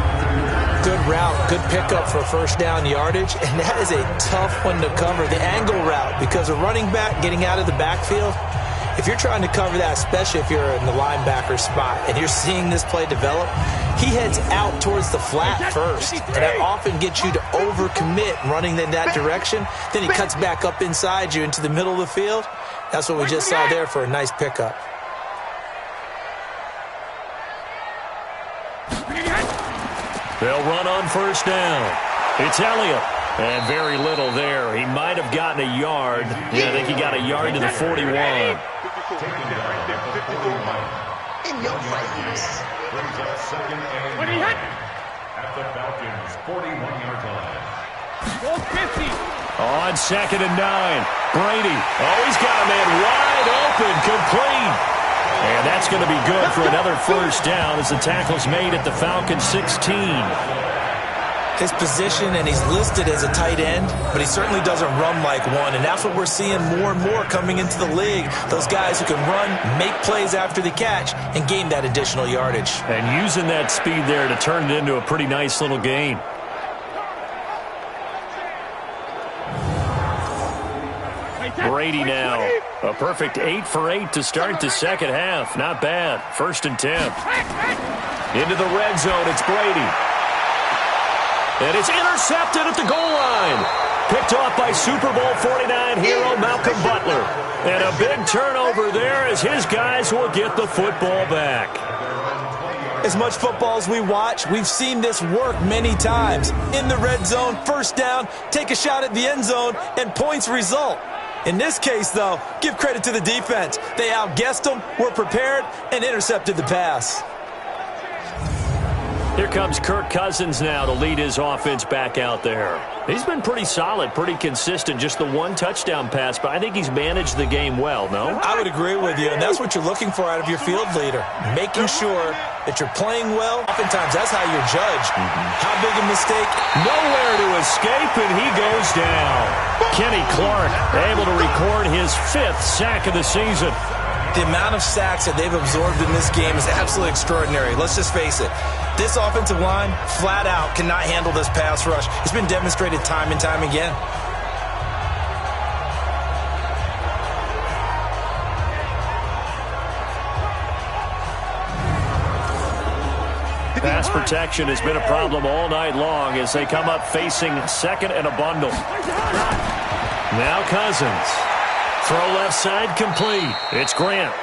Good route, good pickup for first down yardage, and that is a tough one to cover, the angle route, because a running back getting out of the backfield, if you're trying to cover that, especially if you're in the linebacker spot and you're seeing this play develop, he heads out towards the flat first, and that often gets you to overcommit running in that direction. Then he cuts back up inside you into the middle of the field. That's what we just saw there for a nice pickup. They'll run on first down. It's Elliott. And very little there. He might have gotten a yard. Yeah, I think he got a yard to the 41. In your face. Brings up 2nd and 9 at the Falcons' 41-yard line. 50. On 2nd and 9, Brady. Oh, he's got a man wide open, complete. And that's going to be good for another first down as the tackle's made at the Falcons' 16. His position, and he's listed as a tight end, but he certainly doesn't run like one, and that's what we're seeing more and more coming into the league. Those guys who can run, make plays after the catch, and gain that additional yardage. And using that speed there to turn it into a pretty nice little gain. Brady now. A perfect 8 for 8 to start the second half. Not bad. 1st and 10. Into the red zone, it's Brady. And it's intercepted at the goal line. Picked off by Super Bowl 49 hero Malcolm Butler. And a big turnover there as his guys will get the football back. As much football as we watch, we've seen this work many times. In the red zone, first down, take a shot at the end zone, and points result. In this case, though, give credit to the defense. They outguessed them, were prepared, and intercepted the pass. Here comes Kirk Cousins now to lead his offense back out there. He's been pretty solid, pretty consistent, just the one touchdown pass, but I think he's managed the game well, no? I would agree with you, and that's what you're looking for out of your field leader, making sure that you're playing well. Oftentimes, that's how you're judged. How big a mistake? Nowhere to escape, and he goes down. Kenny Clark able to record his 5th sack of the season. The amount of sacks that they've absorbed in this game is absolutely extraordinary. Let's just face it. This offensive line, flat out, cannot handle this pass rush. It's been demonstrated time and time again. Pass protection has been a problem all night long as they come up facing 2nd and a bundle. Now Cousins. Throw left side complete. It's Grant.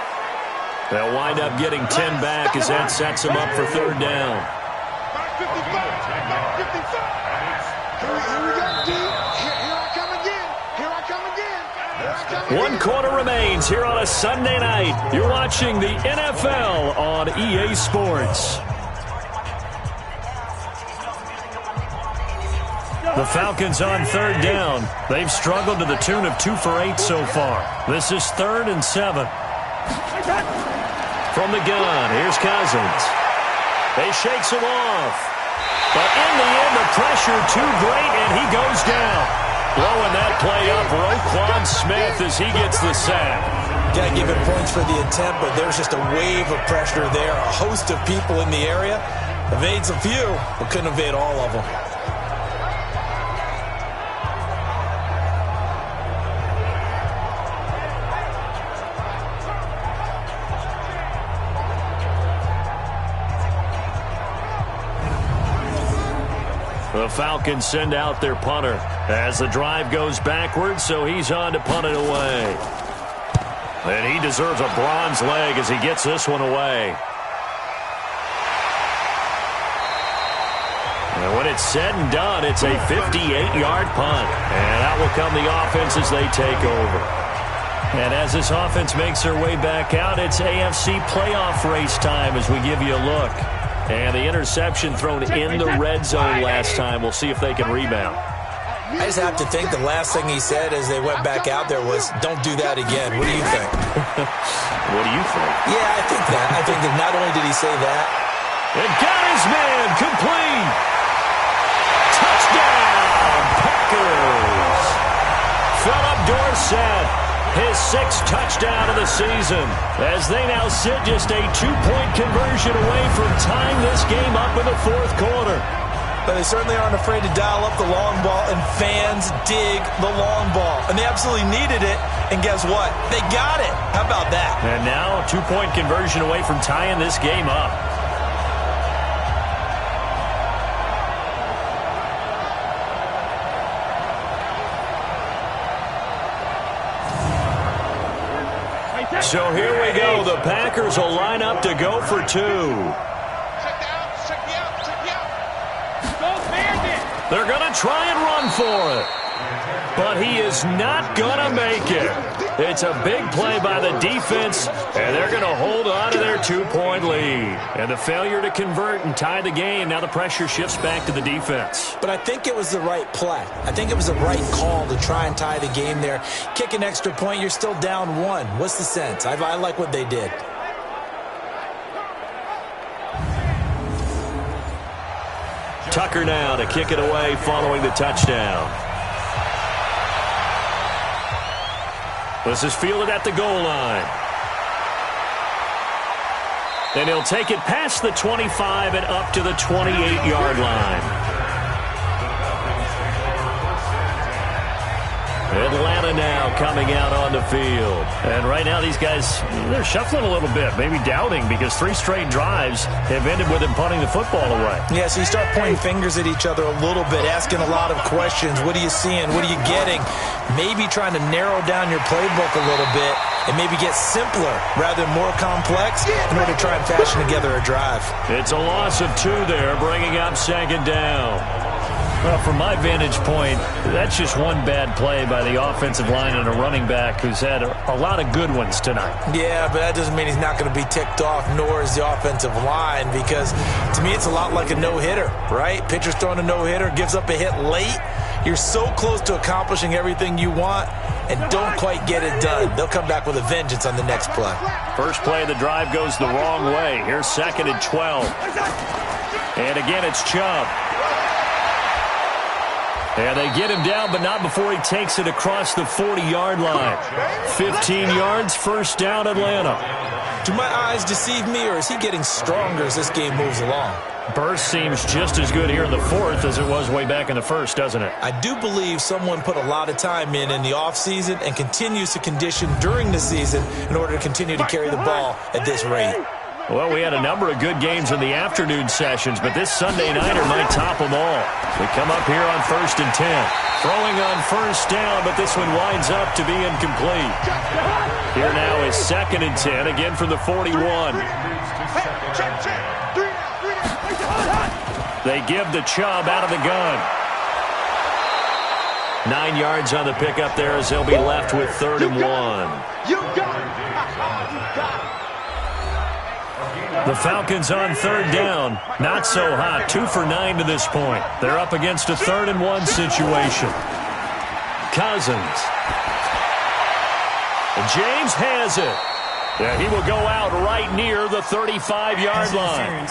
They'll wind up getting 10 back as that sets them up for 3rd down. One quarter remains here on a Sunday night. You're watching the NFL on EA Sports. The Falcons on 3rd down. They've struggled to the tune of 2 for 8 so far. This is 3rd and 7. From the gun, here's Cousins. They shakes him off. But in the end, the pressure too great, and he goes down. Blowing that play up, Roquan Smith as he gets the sack. Got to give him points for the attempt, but there's just a wave of pressure there. A host of people in the area. Evades a few, but couldn't evade all of them. The Falcons send out their punter as the drive goes backwards, so he's on to punt it away. And he deserves a bronze leg as he gets this one away. And when it's said and done, it's a 58-yard punt. And out will come the offense as they take over. And as this offense makes their way back out, it's AFC playoff race time as we give you a look. And the interception thrown in the red zone last time. We'll see if they can rebound. I just have to think the last thing he said as they went back out there was, don't do that again. What do you think? What do you think? Yeah, I think that. I think that not only did he say that. And got his man complete. Touchdown, Packers. Philip Dorsett, his 6th touchdown of the season, as they now sit just a 2-point conversion away from tying this game up in the 4th quarter. But they certainly aren't afraid to dial up the long ball, and fans dig the long ball. And they absolutely needed it, and guess what? They got it. How about that? And now a 2-point conversion away from tying this game up. So here we go. The Packers will line up to go for 2. They're going to try and run for it. But he is not going to make it. It's a big play by the defense, and they're going to hold on to their 2-point lead. And the failure to convert and tie the game, now the pressure shifts back to the defense. But I think it was the right play. I think it was the right call to try and tie the game there. Kick an extra point, you're still down 1. What's the sense? I like what they did. Tucker now to kick it away following the touchdown. This is fielded at the goal line. And he'll take it past the 25 and up to the 28-yard line. Atlanta now coming out on the field. And right now these guys, they're shuffling a little bit, maybe doubting, because 3 straight drives have ended with them punting the football away. Yeah, so you start pointing fingers at each other a little bit, asking a lot of questions. What are you seeing? What are you getting? Maybe trying to narrow down your playbook a little bit and maybe get simpler rather than more complex in order to try and fashion together a drive. It's a loss of 2 there, bringing up 2nd down. Well, from my vantage point, that's just one bad play by the offensive line and a running back who's had a lot of good ones tonight. Yeah, but that doesn't mean he's not going to be ticked off, nor is the offensive line, because to me it's a lot like a no-hitter, right? Pitcher's throwing a no-hitter, gives up a hit late. You're so close to accomplishing everything you want and don't quite get it done. They'll come back with a vengeance on the next play. First play of the drive goes the wrong way. Here's 2nd and 12. And again, it's Chubb. And they get him down, but not before he takes it across the 40-yard line. 15 yards, first down, Atlanta. Do my eyes deceive me, or is he getting stronger as this game moves along? Burst seems just as good here in the 4th as it was way back in the 1st, doesn't it? I do believe someone put a lot of time in the offseason and continues to condition during the season in order to continue to carry the ball at this rate. Well, we had a number of good games in the afternoon sessions, but this Sunday nighter might top them all. We come up here on 1st and 10. Throwing on 1st down, but this one winds up to be incomplete. Here now is 2nd and 10, again from the 41. They give the Chubb out of the gun. 9 yards on the pickup there as they'll be left with 3rd and 1. You got it. The Falcons on 3rd down. Not so hot. 2 for 9 to this point. They're up against a 3rd and 1 situation. Cousins. James has it. Yeah, he will go out right near the 35-yard line.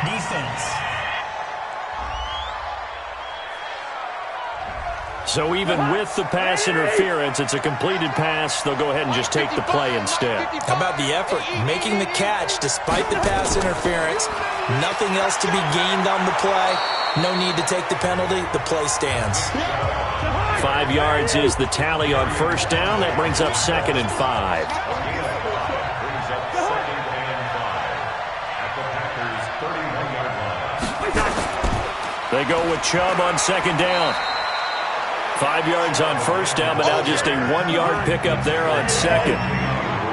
Defense. So even with the pass interference, it's a completed pass. They'll go ahead and just take the play instead. How about the effort? Making the catch despite the pass interference. Nothing else to be gained on the play. No need to take the penalty. The play stands. 5 yards is the tally on first down. That brings up 2nd and 5. They go with Chubb on 2nd down. 5 yards on first down, but now just a 1-yard pickup there on 2nd.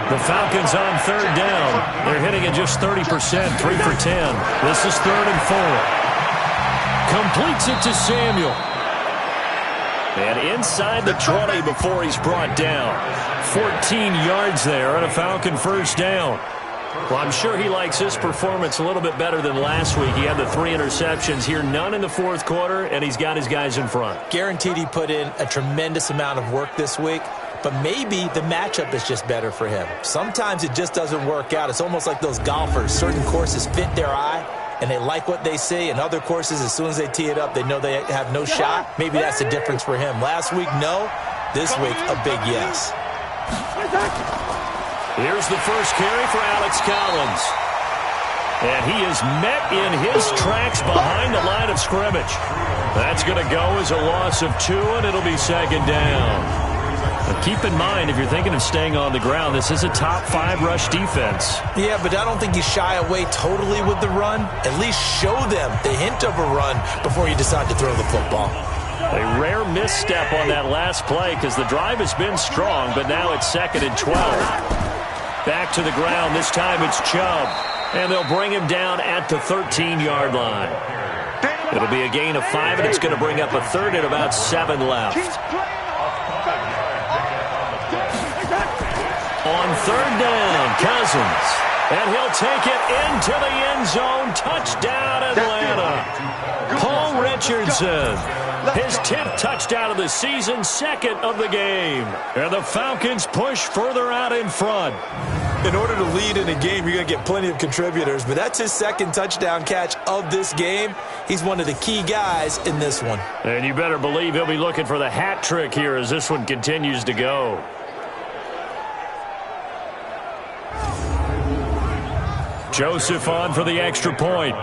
The Falcons on 3rd down. They're hitting at just 30%, 3 for 10. This is 3rd and 4. Completes it to Samuel. And inside the 20 before he's brought down. 14 yards there on a Falcon first down. Well, I'm sure he likes his performance a little bit better than last week. He had the 3 interceptions here, none in the 4th quarter, and he's got his guys in front. Guaranteed he put in a tremendous amount of work this week, but maybe the matchup is just better for him. Sometimes it just doesn't work out. It's almost like those golfers. Certain courses fit their eye, and they like what they see, and other courses, as soon as they tee it up, they know they have no shot. Maybe that's the difference for him. Last week, no. This week, a big yes. Here's the first carry for Alex Collins. And he is met in his tracks behind the line of scrimmage. That's going to go as a loss of 2, and it'll be 2nd down. But keep in mind, if you're thinking of staying on the ground, this is a top 5 rush defense. Yeah, but I don't think you shy away totally with the run. At least show them the hint of a run before you decide to throw the football. A rare misstep on that last play because the drive has been strong, but now it's 2nd and 12. Back to the ground. This time it's Chubb. And they'll bring him down at the 13-yard line. It'll be a gain of 5, and it's going to bring up a 3rd and about 7 left. On 3rd down, Cousins. And he'll take it into the end zone. Touchdown, Atlanta. Paul Richardson. His 10th touchdown of the season, 2nd of the game. And the Falcons push further out in front. In order to lead in a game, you're going to get plenty of contributors, but that's his 2nd touchdown catch of this game. He's one of the key guys in this one. And you better believe he'll be looking for the hat trick here as this one continues to go. Joseph on for the extra point.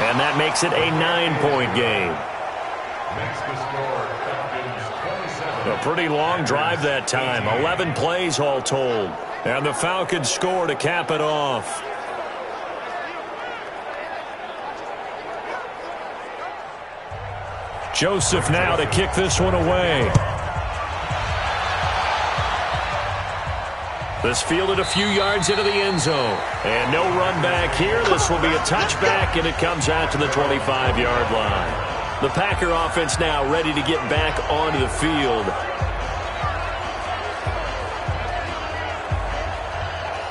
And that makes it a 9-point game. A pretty long drive that time. 11 plays all told. And the Falcons score to cap it off. Joseph now to kick this one away. This fielded a few yards into the end zone. And no run back here. This will be a touchback, and it comes out to the 25-yard line. The Packer offense now ready to get back onto the field.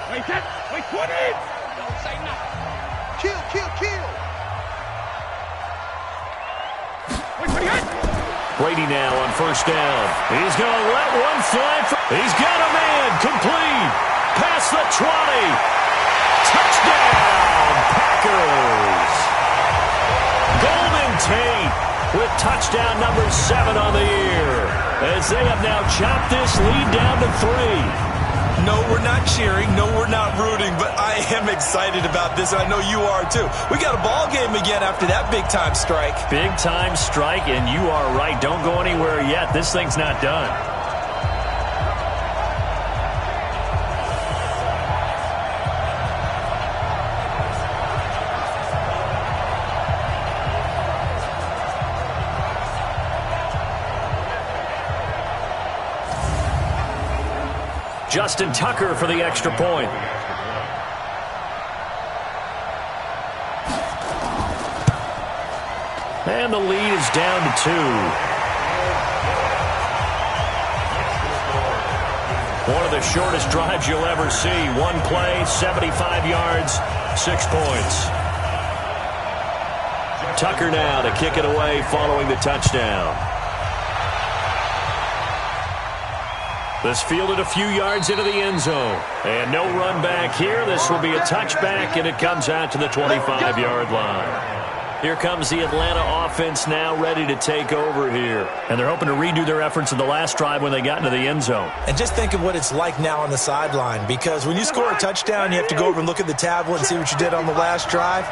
Wait, set. Wait, 20. Don't say nothing. Kill, kill, kill. Wait, 28. Brady now on first down. He's going to let one fly. He's got a man. Complete. Past the 20. Touchdown, Packers. Golden Tate with touchdown number 7 on the year. As they have now chopped this lead down to 3. No, we're not cheering. No, we're not rooting. But I am excited about this, and I know you are too. We got a ball game again after that big-time strike. Big-time strike, and you are right. Don't go anywhere yet. This thing's not done. Justin Tucker for the extra point. And the lead is down to 2. One of the shortest drives you'll ever see. One play, 75 yards, 6 points. Tucker now to kick it away following the touchdown. This fielded a few yards into the end zone. And no run back here. This will be a touchback, and it comes out to the 25-yard line. Here comes the Atlanta offense now ready to take over here. And they're hoping to redo their efforts in the last drive when they got into the end zone. And just think of what it's like now on the sideline, because when you score a touchdown, you have to go over and look at the tablet and see what you did on the last drive.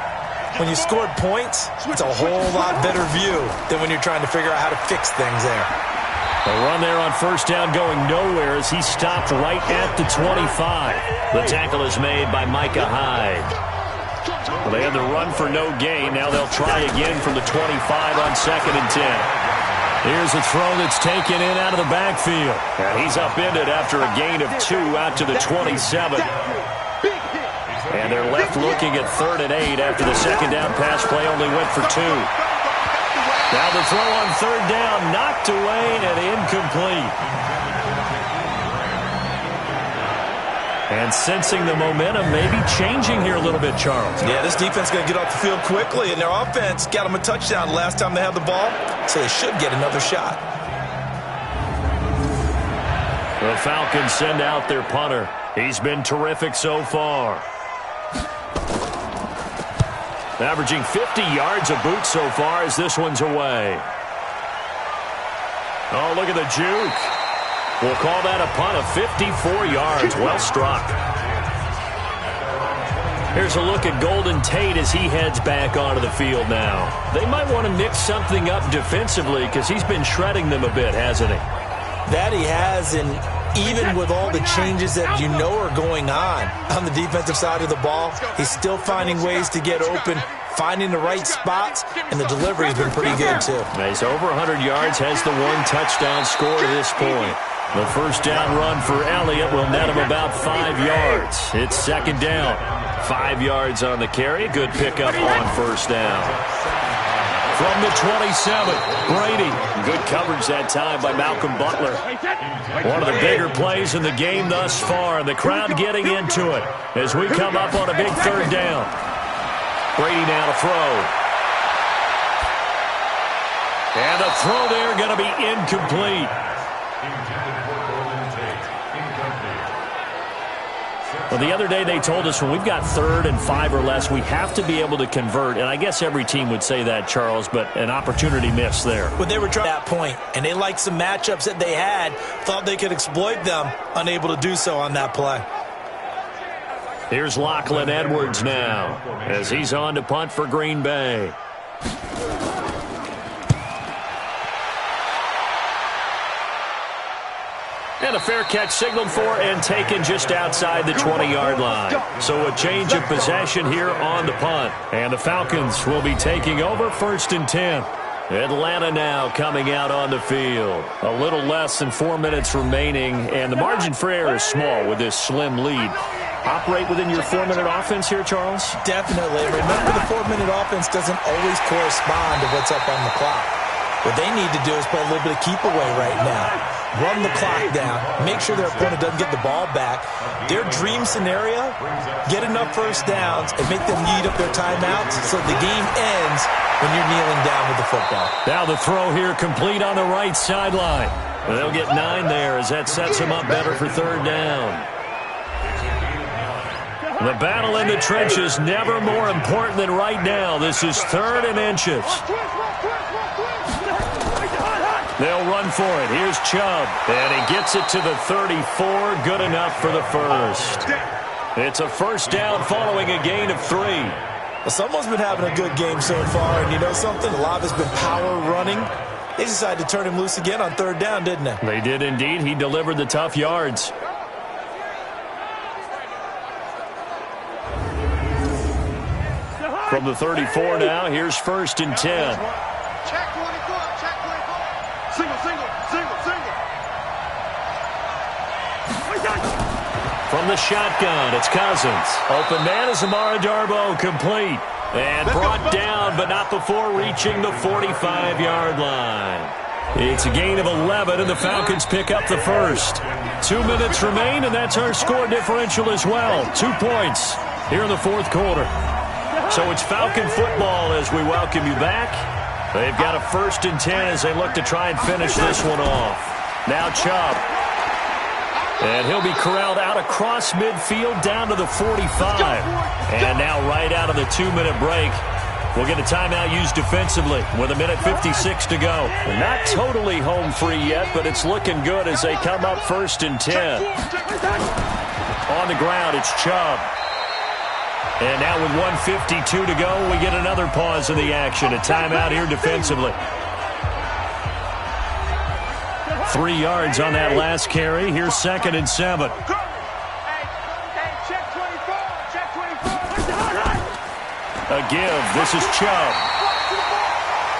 When you scored points, it's a whole lot better view than when you're trying to figure out how to fix things there. A run there on first down going nowhere as he stopped right at the 25. The tackle is made by Micah Hyde. Well, they had the run for no gain. Now they'll try again from the 25 on 2nd and 10. Here's a throw that's taken in out of the backfield. And he's upended after a gain of 2 out to the 27. And they're left looking at 3rd and 8 after the second down pass play only went for 2. Now the throw on 3rd down, knocked away and incomplete. And sensing the momentum maybe changing here a little bit, Charles. Yeah, this defense is going to get off the field quickly, and their offense got them a touchdown last time they had the ball, so they should get another shot. The Falcons send out their punter. He's been terrific so far. Averaging 50 yards a boot so far as this one's away. Oh, look at the juke. We'll call that a punt of 54 yards. Well struck. Here's a look at Golden Tate as he heads back onto the field now. They might want to mix something up defensively because he's been shredding them a bit, hasn't he? That he has, and even with all the changes that you know are going on the defensive side of the ball, he's still finding ways to get open, finding the right spots, and the delivery's been pretty good too. He's over 100 yards, has the 1 touchdown score to this point. The first down run for Elliott will net him about 5 yards. It's 2nd down. 5 yards on the carry. Good pickup on first down. From the 27, Brady. Good coverage that time by Malcolm Butler. One of the bigger plays in the game thus far. The crowd getting into it as we come up on a big 3rd down. Brady now to throw. And the throw there going to be incomplete. Well, the other day they told us when we've got 3rd and 5 or less, we have to be able to convert. And I guess every team would say that, Charles, but an opportunity missed there. Well, they were trying at that point, and they liked some matchups that they had, thought they could exploit them, unable to do so on that play. Here's Lachlan Edwards now as he's on to punt for Green Bay. And a fair catch signaled for and taken just outside the 20-yard line. So a change of possession here on the punt. And the Falcons will be taking over 1st and 10. Atlanta now coming out on the field. A little less than 4 minutes remaining, and the margin for error is small with this slim lead. Operate within your 4-minute offense here, Charles? Definitely. Remember, the 4-minute offense doesn't always correspond to what's up on the clock. What they need to do is play a little bit of keep away right now. Run the clock down. Make sure their opponent doesn't get the ball back. Their dream scenario, get enough first downs and make them eat up their timeouts so the game ends when you're kneeling down with the football. Now the throw here complete on the right sideline. They'll get 9 there as that sets them up better for 3rd down. The battle in the trenches never more important than right now. This is 3rd and inches. They'll run for it. Here's Chubb. And he gets it to the 34. Good enough for the first. It's a first down following a gain of 3. Well, someone's been having a good game so far, and you know something? A lot has been power running. They decided to turn him loose again on 3rd down, didn't they? They did indeed. He delivered the tough yards. From the 34 now, here's 1st and 10. Check 24, check 24. Single. From the shotgun, it's Cousins. Open man is Amara Darboh, complete. And brought down, but not before reaching the 45-yard line. It's a gain of 11, and the Falcons pick up the first. 2 minutes remain, and that's our score differential as well. 2 points here in the 4th quarter. So it's Falcon football as we welcome you back. They've got a 1st and 10 as they look to try and finish this one off. Now Chubb. And he'll be corralled out across midfield down to the 45. And now right out of the 2-minute break, we'll get a timeout used defensively with 1:56 to go. Not totally home free yet, but it's looking good as they come up 1st and 10. On the ground, it's Chubb. And now with 1:52 to go, we get another pause in the action. A timeout here defensively. 3 yards on that last carry. Here's 2nd and 7. A give. This is Chubb.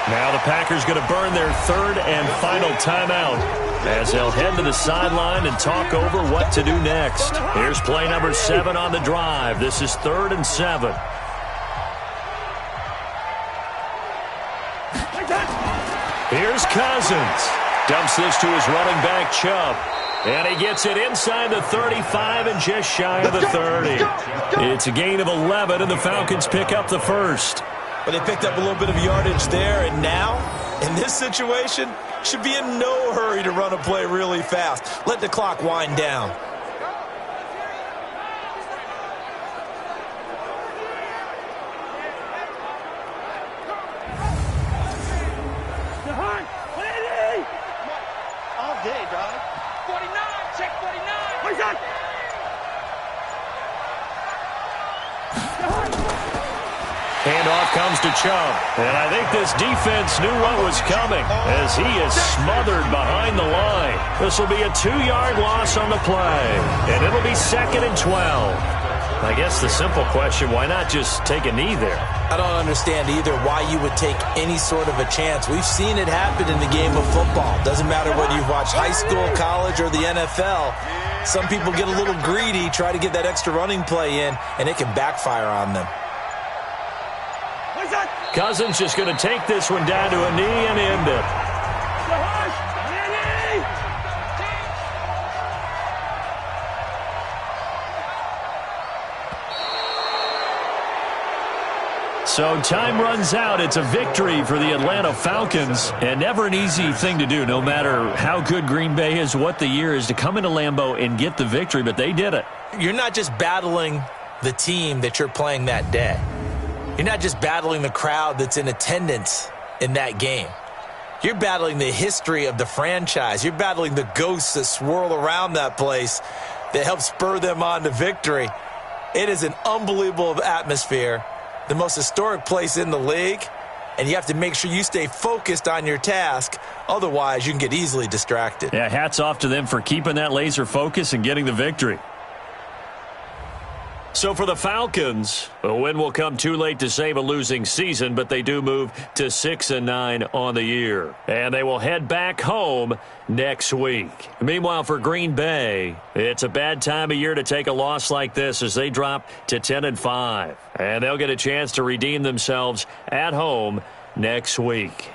Now the Packers going to burn their 3rd and final timeout as they'll head to the sideline and talk over what to do next. Here's play number 7 on the drive. This is 3rd and 7. Here's Cousins. Dumps this to his running back, Chubb. And he gets it inside the 35 and just shy of the 30. It's a gain of 11, and the Falcons pick up the 1st. But they picked up a little bit of yardage there, and now, in this situation, should be in no hurry to run a play really fast. Let the clock wind down. All day, dog. 49, check 49. Where's that? Handoff comes to Chubb. And I think this defense knew what was coming as he is smothered behind the line. This will be a 2-yard loss on the play. And it'll be 2nd and 12. I guess the simple question, why not just take a knee there? I don't understand either why you would take any sort of a chance. We've seen it happen in the game of football. Doesn't matter whether you've watched high school, college, or the NFL. Some people get a little greedy, try to get that extra running play in, and it can backfire on them. Cousins just going to take this one down to a knee and end it. So time runs out. It's a victory for the Atlanta Falcons, and never an easy thing to do, no matter how good Green Bay is, what the year is, to come into Lambeau and get the victory, but they did it. You're not just battling the team that you're playing that day. You're not just battling the crowd that's in attendance in that game. You're battling the history of the franchise. You're battling the ghosts that swirl around that place that help spur them on to victory. It is an unbelievable atmosphere, the most historic place in the league, and you have to make sure you stay focused on your task. Otherwise, you can get easily distracted. Yeah, hats off to them for keeping that laser focus and getting the victory. So for the Falcons, a win will come too late to save a losing season, but they do move to 6-9 on the year. And they will head back home next week. Meanwhile, for Green Bay, it's a bad time of year to take a loss like this as they drop to 10-5. And they'll get a chance to redeem themselves at home next week.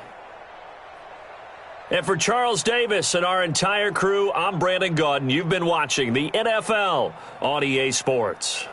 And for Charles Davis and our entire crew, I'm Brandon Gaudin. You've been watching the NFL on EA Sports.